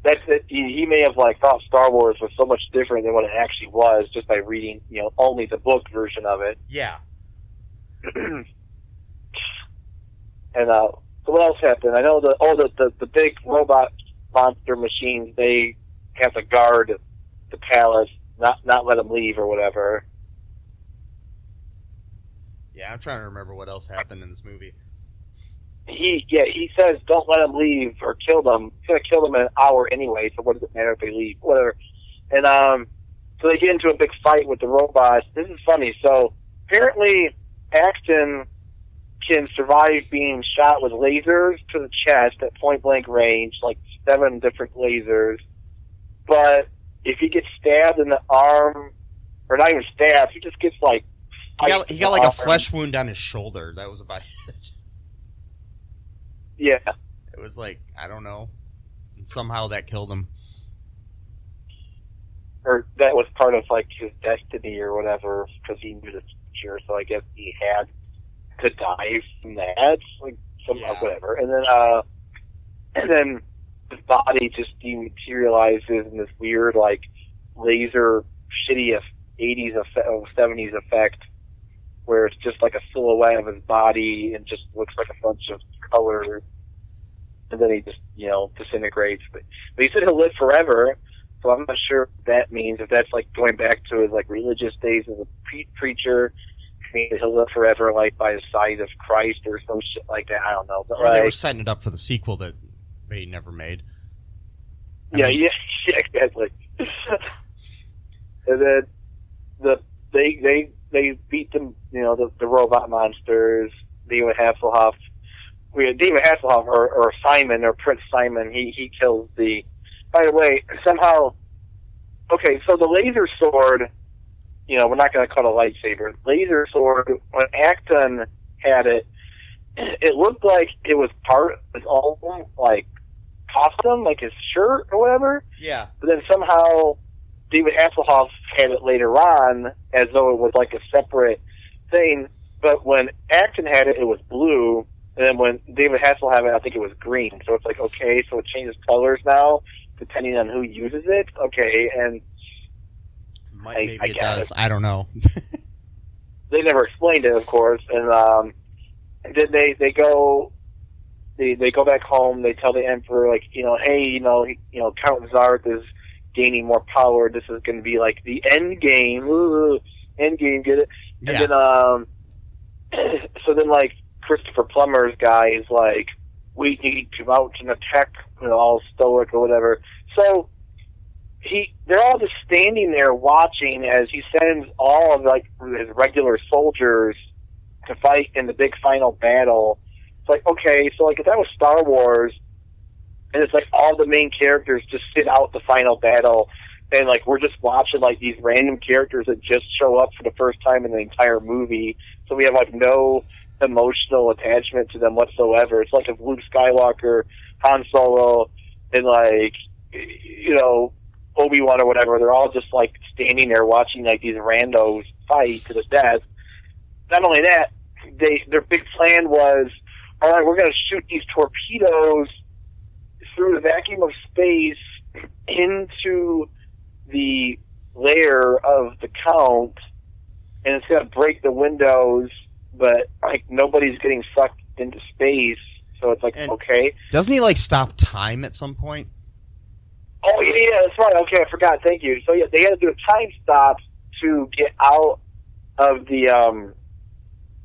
that's it. He may have thought Star Wars was so much different than what it actually was just by reading only the book version of it. Yeah. And so what else happened? I know the big robot monster machines, they have to guard the palace, not let them leave or whatever. Yeah, I'm trying to remember what else happened in this movie. He says don't let them leave or kill them. He's gonna kill them in an hour anyway, so what does it matter if they leave? Whatever. And so they get into a big fight with the robots. This is funny. So apparently Axton can survive being shot with lasers to the chest at point blank range, 7 different lasers. But if he gets stabbed in the arm, or not even stabbed, he just gets he got a flesh wound on his shoulder. That was about it. Yeah. It was I don't know. And somehow that killed him. Or that was part of his destiny or whatever, because he knew the future, so I guess he had to die from that, somehow, whatever. And then his body just dematerializes in this weird, laser, shitty 80s or 70s effect, where it's just a silhouette of his body and just looks like a bunch of colors. And then he just, disintegrates. But he said he'll live forever, so I'm not sure what that means. If that's going back to his religious days as a preacher, I mean, he'll live forever, by the side of Christ or some shit like that. I don't know. But, or they were setting it up for the sequel that they never made. Yeah, exactly. And then they beat them, the robot monsters. David Hasselhoff, or Simon, or Prince Simon, he kills the... By the way, somehow... Okay, so the laser sword, we're not going to call it a lightsaber. Laser sword, when Acton had it, it looked like it was part of his own, costume, his shirt or whatever. Yeah. But then somehow David Hasselhoff had it later on as though it was a separate thing. But when Acton had it, it was blue. And then when David Hasselhoff had it, I think it was green. So it's okay, so it changes colors now depending on who uses it. Okay, and maybe it does. I don't know. They never explained it, of course. And then they go back home. They tell the Emperor, hey, Count Zarth is gaining more power. This is going to be the end game. Ooh, end game, get it? And then, so then Christopher Plummer's guy is we need to mount an attack, all stoic or whatever. So they're all just standing there watching as he sends all of his regular soldiers to fight in the big final battle. It's okay, so if that was Star Wars, and it's all the main characters just sit out the final battle, and we're just watching these random characters that just show up for the first time in the entire movie, so we have no emotional attachment to them whatsoever. It's if Luke Skywalker, Han Solo, and Obi-Wan or whatever, they're all just standing there watching these randos fight to the death. Not only that, their big plan was, all right, we're going to shoot these torpedoes through the vacuum of space into the lair of the Count, and it's going to break the windows, but nobody's getting sucked into space, so it's okay. Doesn't he stop time at some point? Oh yeah, that's right. Okay, I forgot. Thank you. So yeah, they had to do a time stop to get out of the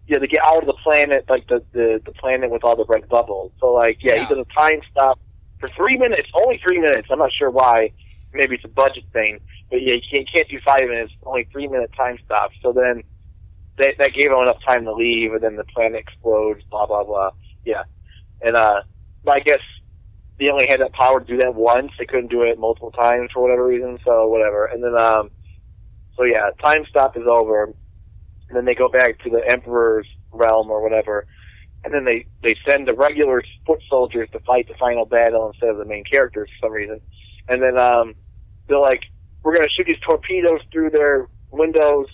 to get out of the planet, like the planet with all the red bubbles. So like, he does a time stop for 3 minutes, only 3 minutes. I'm not sure why. Maybe it's a budget thing, but you can't do 5 minutes. Only 3 minute time stop. So then that gave him enough time to leave, and then the planet explodes. Blah blah blah. Yeah, and but I guess they only had that power to do that once. They couldn't do it multiple times for whatever reason. So whatever. And then so yeah, time stop is over. And then they go back to the Emperor's realm or whatever. And then they send the regular foot soldiers to fight the final battle instead of the main characters for some reason. And then they're like, we're going to shoot these torpedoes through their windows,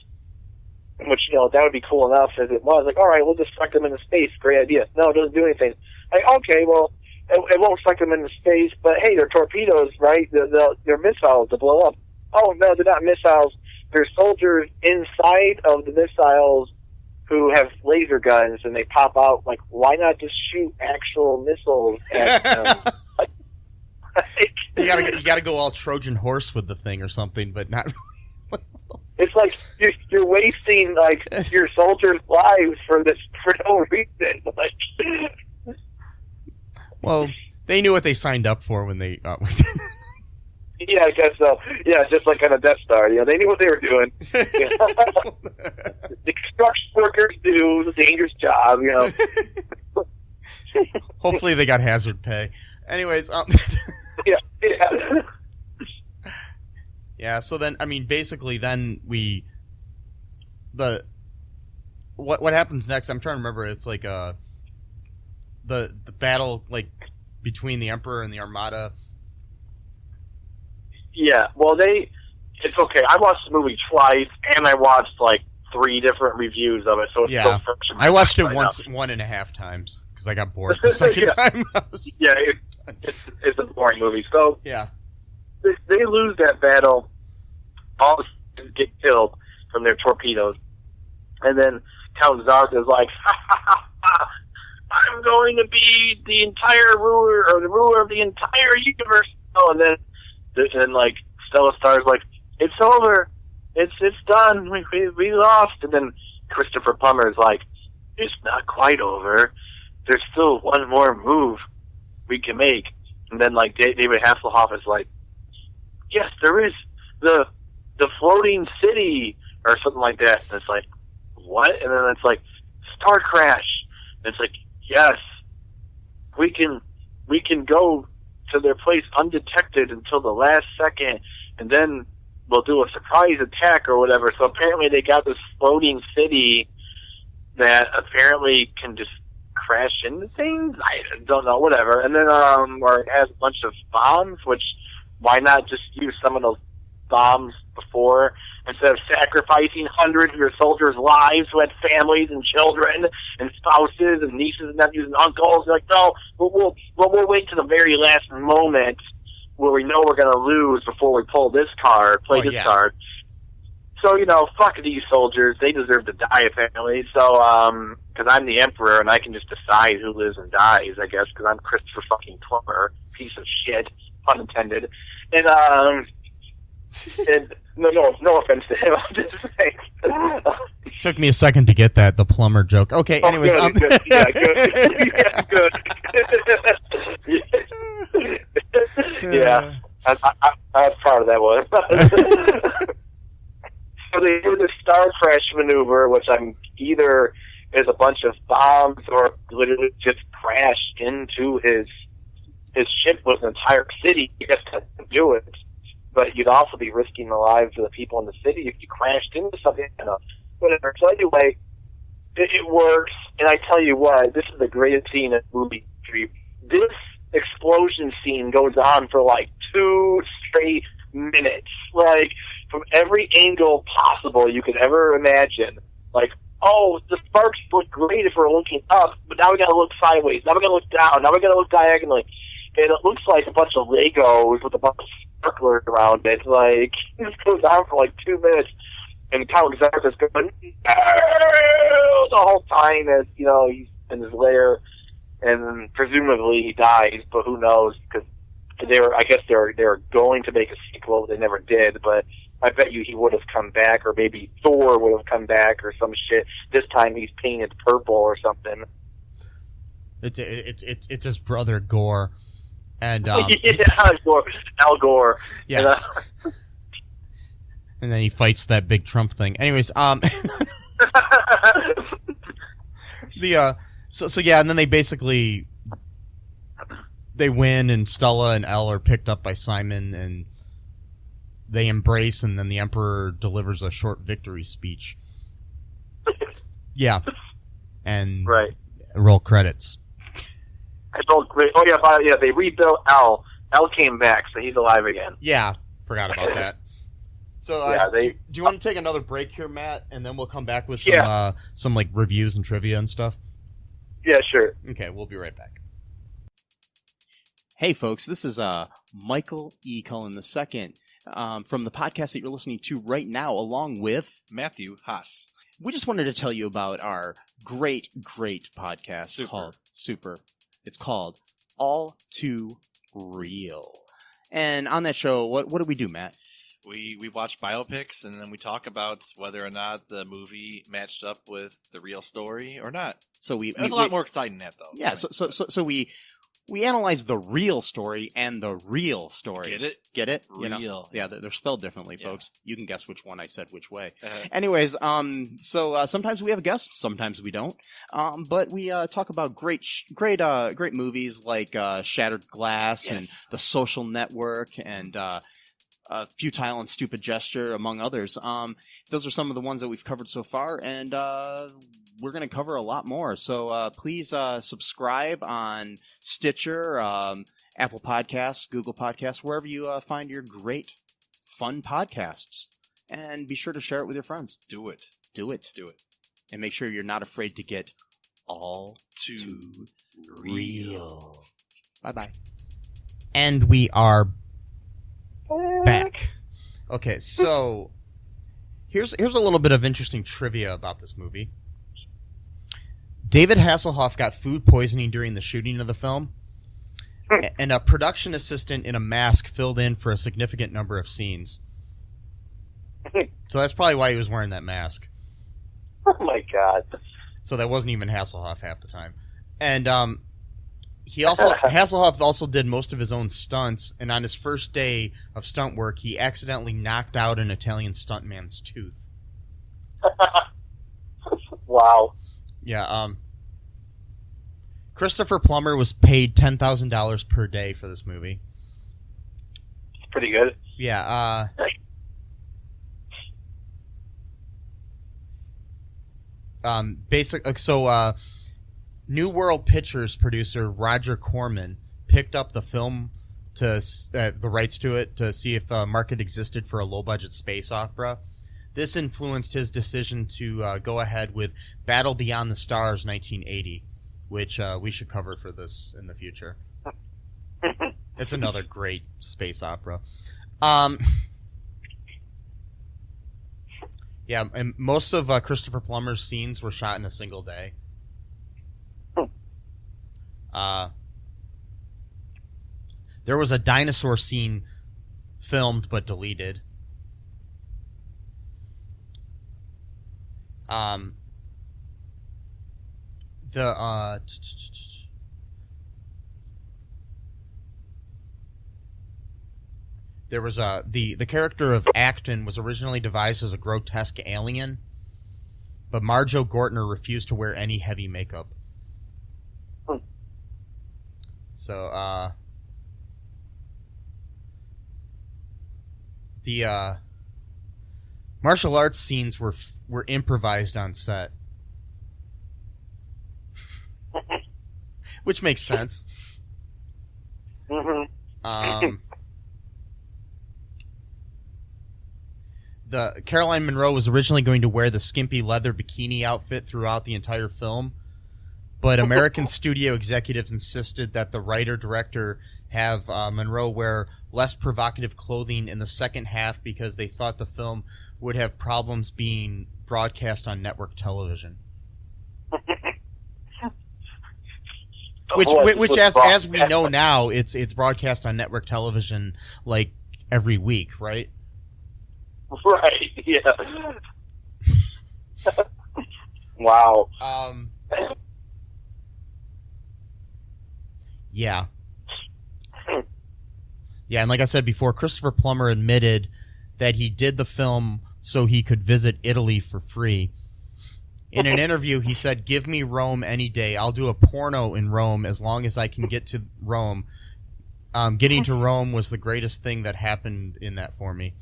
which, that would be cool enough as it was. Like, all right, we'll just suck them into space. Great idea. No, it doesn't do anything. Like, okay, well, it won't suck them into space, but hey, they're torpedoes, right? They're missiles to blow up. Oh, no, they're not missiles. There's soldiers inside of the missiles who have laser guns, and they pop out. Like, why not just shoot actual missiles at them? You gotta go all Trojan horse with the thing or something, but not. It's like you're wasting like your soldiers' lives for no reason. Like, well, they knew what they signed up for when they. Yeah, I guess so. Yeah, just like on a Death Star. They knew what they were doing. The construction workers do the dangerous job. Hopefully, they got hazard pay. Anyways, yeah. Yeah. So then, I mean, basically, then what happens next? I'm trying to remember. It's like the battle like between the Emperor and the Armada. Yeah, well, it's okay. I watched the movie twice, and I watched like 3 different reviews of it, so it's still fresh in my I watched it mind once, right 1.5 times, because I got bored the second time. Yeah, it's a boring movie. So yeah, they lose that battle. All the students get killed from their torpedoes, and then Count Zarth is like, I'm going to be the entire ruler, or the ruler of the entire universe. Oh, and then like Stella Star's like, it's over, it's done, we lost. And then Christopher Plummer's like, it's not quite over, there's still one more move we can make. And then like David Hasselhoff is like, yes, there is the floating city or something like that. And it's like, what? And then it's like, Starcrash. And it's like, yes, we can go to their place undetected until the last second, and then we'll do a surprise attack or whatever. So apparently they got this floating city that apparently can just crash into things. I don't know, whatever. And then or it has a bunch of bombs, which why not just use some of those bombs before instead of sacrificing hundreds of your soldiers' lives who had families and children and spouses and nieces and nephews and uncles? They're like, no, we'll wait to the very last moment where we know we're going to lose before we pull this card, play this card. So, fuck these soldiers. They deserve to die, apparently. So, because I'm the Emperor and I can just decide who lives and dies, I guess, because I'm Christopher fucking Plummer, piece of shit, pun intended. And, and no offense to him. I'm just saying. Took me a second to get the Plumber joke. Okay, anyways. Good. Yeah, good. Yeah, good. Yeah, I was proud of that one. So they do the Starcrash maneuver, which either is a bunch of bombs or literally just crashed into his ship with an entire city. You guess to do it. But you'd also be risking the lives of the people in the city if you crashed into something, whatever. So anyway, it works, and I tell you what, this is the greatest scene in movie history. This explosion scene goes on for like 2 straight minutes, like from every angle possible you could ever imagine. Like, oh, the sparks look great if we're looking up, but now we gotta look sideways, now we gotta look down, now we gotta look diagonally. And it looks like a bunch of Legos with a bunch of sparklers around it. Like, this goes on for like 2 minutes, and Count Zarth is going the whole time as, he's in his lair, and presumably he dies, but who knows, because I guess they were going to make a sequel, they never did, but I bet you he would have come back, or maybe Thor would have come back, or some shit. This time he's painted purple or something. It's his brother Gore, and Yeah, Al Gore. Yes. And then he fights that big Trump thing. Anyways, so yeah, and then they win, and Stella and Elle are picked up by Simon, and they embrace, and then the Emperor delivers a short victory speech. Yeah, and roll credits. Oh yeah, they rebuilt Al. Al came back, so he's alive again. Yeah, forgot about that. So, do you want to take another break here, Matt, and then we'll come back with some like reviews and trivia and stuff? Yeah, sure. Okay, we'll be right back. Hey, folks, this is Michael E. Cullen II from the podcast that you're listening to right now, along with Matthew Haas. We just wanted to tell you about our great podcast called Super. It's called All Too Real. And on that show, what do we do, Matt? We watch biopics, and then we talk about whether or not the movie matched up with the real story or not. So it's a lot more exciting than that, though. Yeah, so we analyze the real story and the real story. Get it? Get it? Real. Yeah, they're spelled differently, folks. You can guess which one I said which way. Anyways, so sometimes we have guests, sometimes we don't. But we talk about great movies like Shattered Glass and The Social Network and Futile and Stupid Gesture, among others. Those are some of the ones that we've covered so far, and we're going to cover a lot more. So please subscribe on Stitcher, Apple Podcasts, Google Podcasts, wherever you find your great, fun podcasts. And be sure to share it with your friends. Do it. And make sure you're not afraid to get all too real. Bye-bye. And we are back. Okay, so here's a little bit of interesting trivia about this movie. David Hasselhoff got food poisoning during the shooting of the film, and a production assistant in a mask filled in for a significant number of scenes. So that's probably why he was wearing that mask. Oh my god. So that wasn't even Hasselhoff half the time. And Hasselhoff also did most of his own stunts, and on his first day of stunt work, he accidentally knocked out an Italian stuntman's tooth. Wow. Yeah, Christopher Plummer was paid $10,000 per day for this movie. Pretty good. Yeah, New World Pictures producer Roger Corman picked up the film the rights to it to see if a market existed for a low-budget space opera. This influenced his decision to go ahead with Battle Beyond the Stars 1980, which we should cover for this in the future. It's another great space opera. Yeah, and most of Christopher Plummer's scenes were shot in a single day. There was a dinosaur scene filmed but deleted. There was the character of Acton was originally devised as a grotesque alien, but Marjo Gortner refused to wear any heavy makeup. So, the martial arts scenes were improvised on set, which makes sense. The Caroline Munro was originally going to wear the skimpy leather bikini outfit throughout the entire film, but American studio executives insisted that the writer-director have Munro wear less provocative clothing in the second half because they thought the film would have problems being broadcast on network television. Which as we know now, it's broadcast on network television like every week, right? Right, yeah. Wow. Yeah. Yeah, and like I said before, Christopher Plummer admitted that he did the film so he could visit Italy for free. In an interview, he said, "Give me Rome any day. I'll do a porno in Rome as long as I can get to Rome. Getting to Rome was the greatest thing that happened in that for me."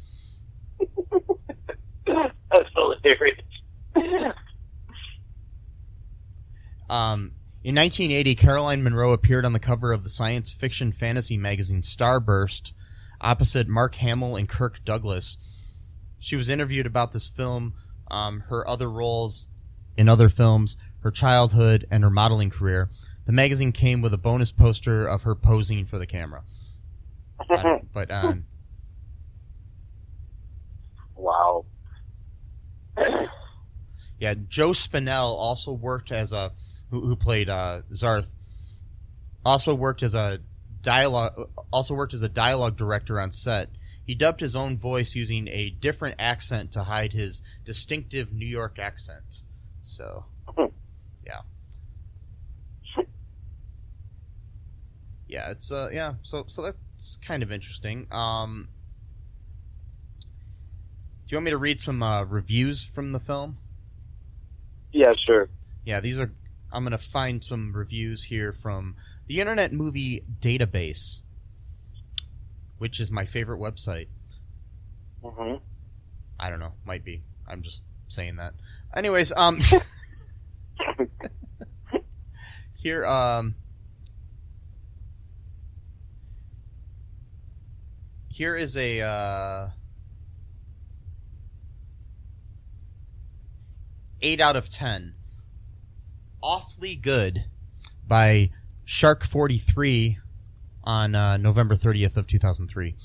That's hilarious. In 1980, Caroline Munro appeared on the cover of the science fiction fantasy magazine Starburst, opposite Mark Hamill and Kirk Douglas. She was interviewed about this film, her other roles in other films, her childhood, and her modeling career. The magazine came with a bonus poster of her posing for the camera. Wow. Yeah, Joe Spinell also worked as a who played Zarth. Also worked as a dialogue director on set. He dubbed his own voice using a different accent to hide his distinctive New York accent. So, yeah. Yeah, it's yeah. So that's kind of interesting. Do you want me to read some reviews from the film? Yeah, sure. Yeah, I'm going to find some reviews here from the Internet Movie Database, which is my favorite website. Mm-hmm. I don't know. Might be. I'm just saying that. Anyways, here, here is a 8 out of 10. Awfully Good by Shark43 on November 30th of 2003.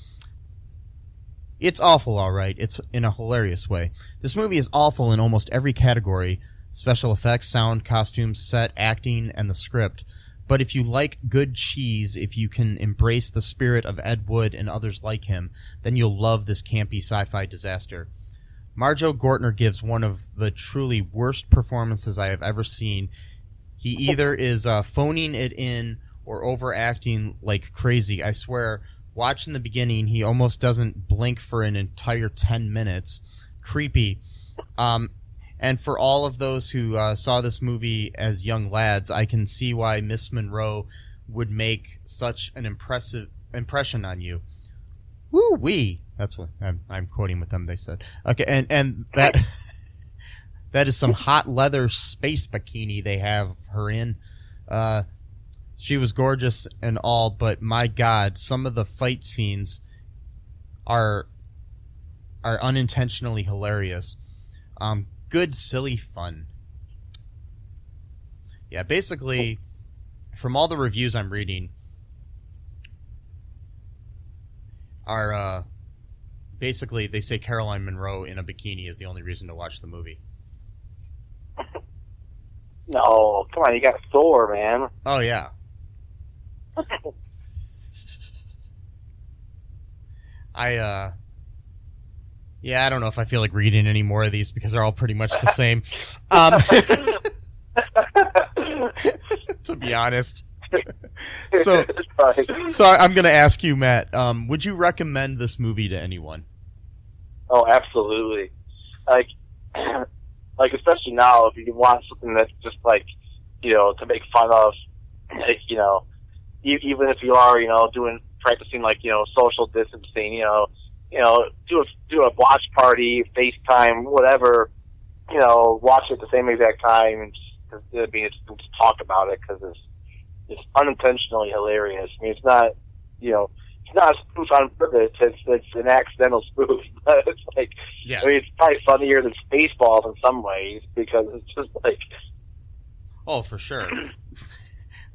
It's awful, all right. It's in a hilarious way. This movie is awful in almost every category: special effects, sound, costumes, set, acting, and the script. But if you like good cheese, if you can embrace the spirit of Ed Wood and others like him, then you'll love this campy sci-fi disaster. Marjoe Gortner gives one of the truly worst performances I have ever seen. He either is phoning it in or overacting like crazy. I swear, watching the beginning, he almost doesn't blink for an entire 10 minutes. Creepy. And for all of those who saw this movie as young lads, I can see why Miss Monroe would make such an impressive impression on you. Woo-wee! That's what I'm quoting with them, they said. Okay, and that that is some hot leather space bikini they have her in. She was gorgeous and all, but my God, some of the fight scenes are unintentionally hilarious. Good, silly fun. Yeah, basically, from all the reviews I'm reading, are basically they say Caroline Munro in a bikini is the only reason to watch the movie. No, come on, you got Thor, man. Oh yeah. I don't know if I feel like reading any more of these because they're all pretty much the same. To be honest. So I'm going to ask you, Matt, would you recommend this movie to anyone? Oh, absolutely. Like especially now, if you want something that's just like, to make fun of, like, even if you are, practicing like, social distancing, do a watch party, FaceTime, whatever, watch it at the same exact time and just talk about it because it's unintentionally hilarious. I mean, it's not, it's not a spoof on purpose. It's an accidental spoof. But it's like, yes. I mean, it's probably funnier than Spaceballs in some ways because it's just like. Oh, for sure.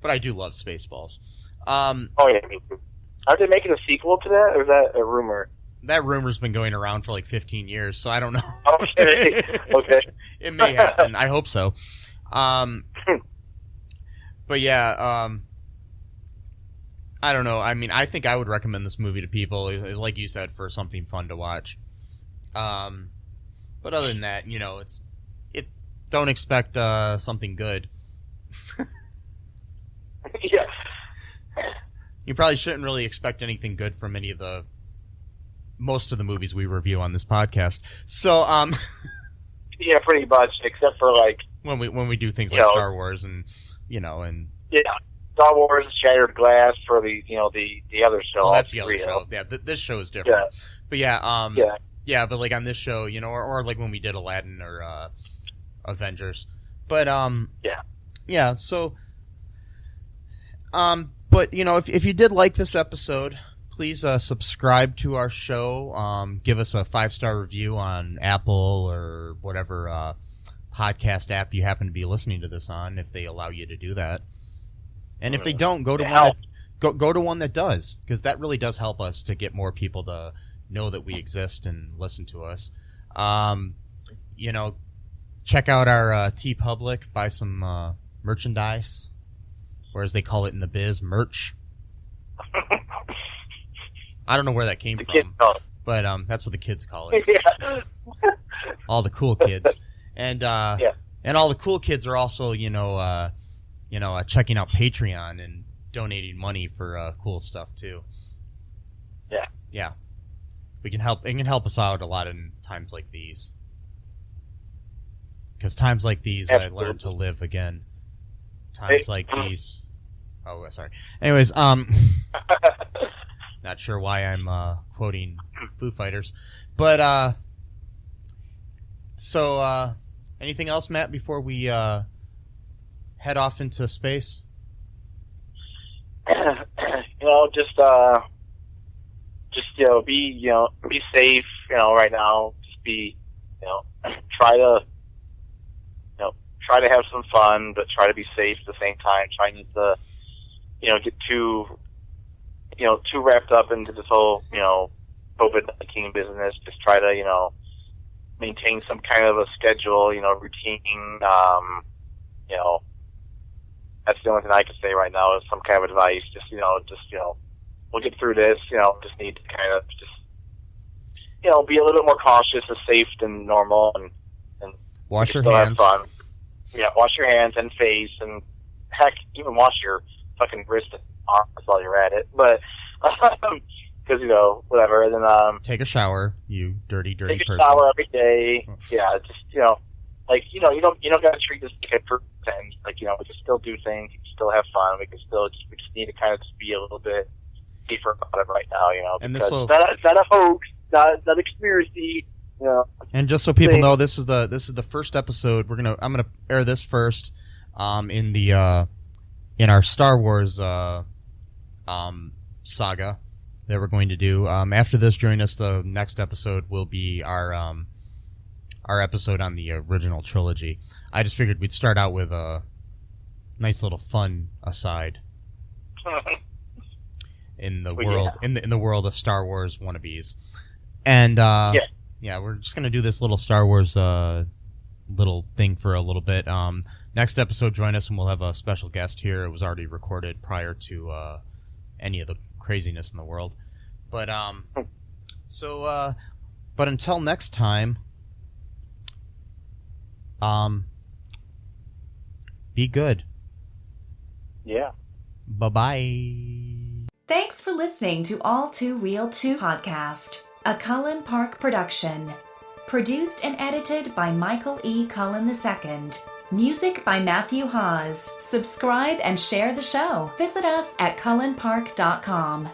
But I do love Spaceballs. Oh yeah, me too. Are they making a sequel to that, or is that a rumor? That rumor's been going around for like 15 years, so I don't know. Okay. It may happen. I hope so. But yeah, I don't know. I mean, I think I would recommend this movie to people, like you said, for something fun to watch. But other than that, don't expect something good. Yeah. You probably shouldn't really expect anything good from most of the movies we review on this podcast. So, yeah, pretty much, except for like when we do things like Star Wars and Star Wars, Shattered Glass for the other show. Oh, that's the other show. Yeah, this show is different. Yeah. But yeah, but like on this show, or like when we did Aladdin or Avengers. But yeah. So, but if you did like this episode, please subscribe to our show. Give us a 5-star review on Apple or whatever podcast app you happen to be listening to this on, if they allow you to do that. And if they don't, go to one that does, because that really does help us to get more people to know that we exist and listen to us. Check out our TeePublic, buy some merchandise, or as they call it in the biz, merch. I don't know where that came from, but that's what the kids call it. Yeah. All the cool kids, and all the cool kids are also checking out Patreon and donating money for cool stuff too. Yeah. Yeah. It can help us out a lot in times like these. Because times like these, absolutely. I learned to live again. Times like these. Oh, sorry. Anyways, not sure why I'm quoting Foo Fighters, but so anything else, Matt, before we head off into space? Be safe. Right now, just be try to have some fun, but try to be safe at the same time. Try not to get too wrapped up into this whole COVID-19 business. Just try to maintain some kind of a schedule, routine. That's the only thing I can say right now is some kind of advice. Just we'll get through this. Just need to kind of be a little bit more cautious and safe than normal, and wash your hands. Have fun. Yeah, wash your hands and face, and heck, even wash your fucking wrist and arms while you're at it. But because whatever. And then take a shower, you dirty person. Take a shower every day. Yeah, just you don't gotta treat this like a pretend. We can still do things. We can still have fun. We just need to kind of just be a little bit safer about it right now. And because it's not a hoax, not a conspiracy. And just so people know, this is the first episode. I'm gonna air this first in our Star Wars saga that we're going to do. After this, join us. The next episode will be our episode on the original trilogy. I just figured we'd start out with a nice little fun aside in the world in the world of Star Wars wannabes, and yeah, we're just going to do this little Star Wars little thing for a little bit. Next episode, join us, and we'll have a special guest here. It was already recorded prior to any of the craziness in the world. But but until next time, be good. Yeah. Bye-bye. Thanks for listening to All Too Real 2 podcast, a Cullen Park production. Produced and edited by Michael E. Cullen II. Music by Matthew Hawes. Subscribe and share the show. Visit us at cullenpark.com.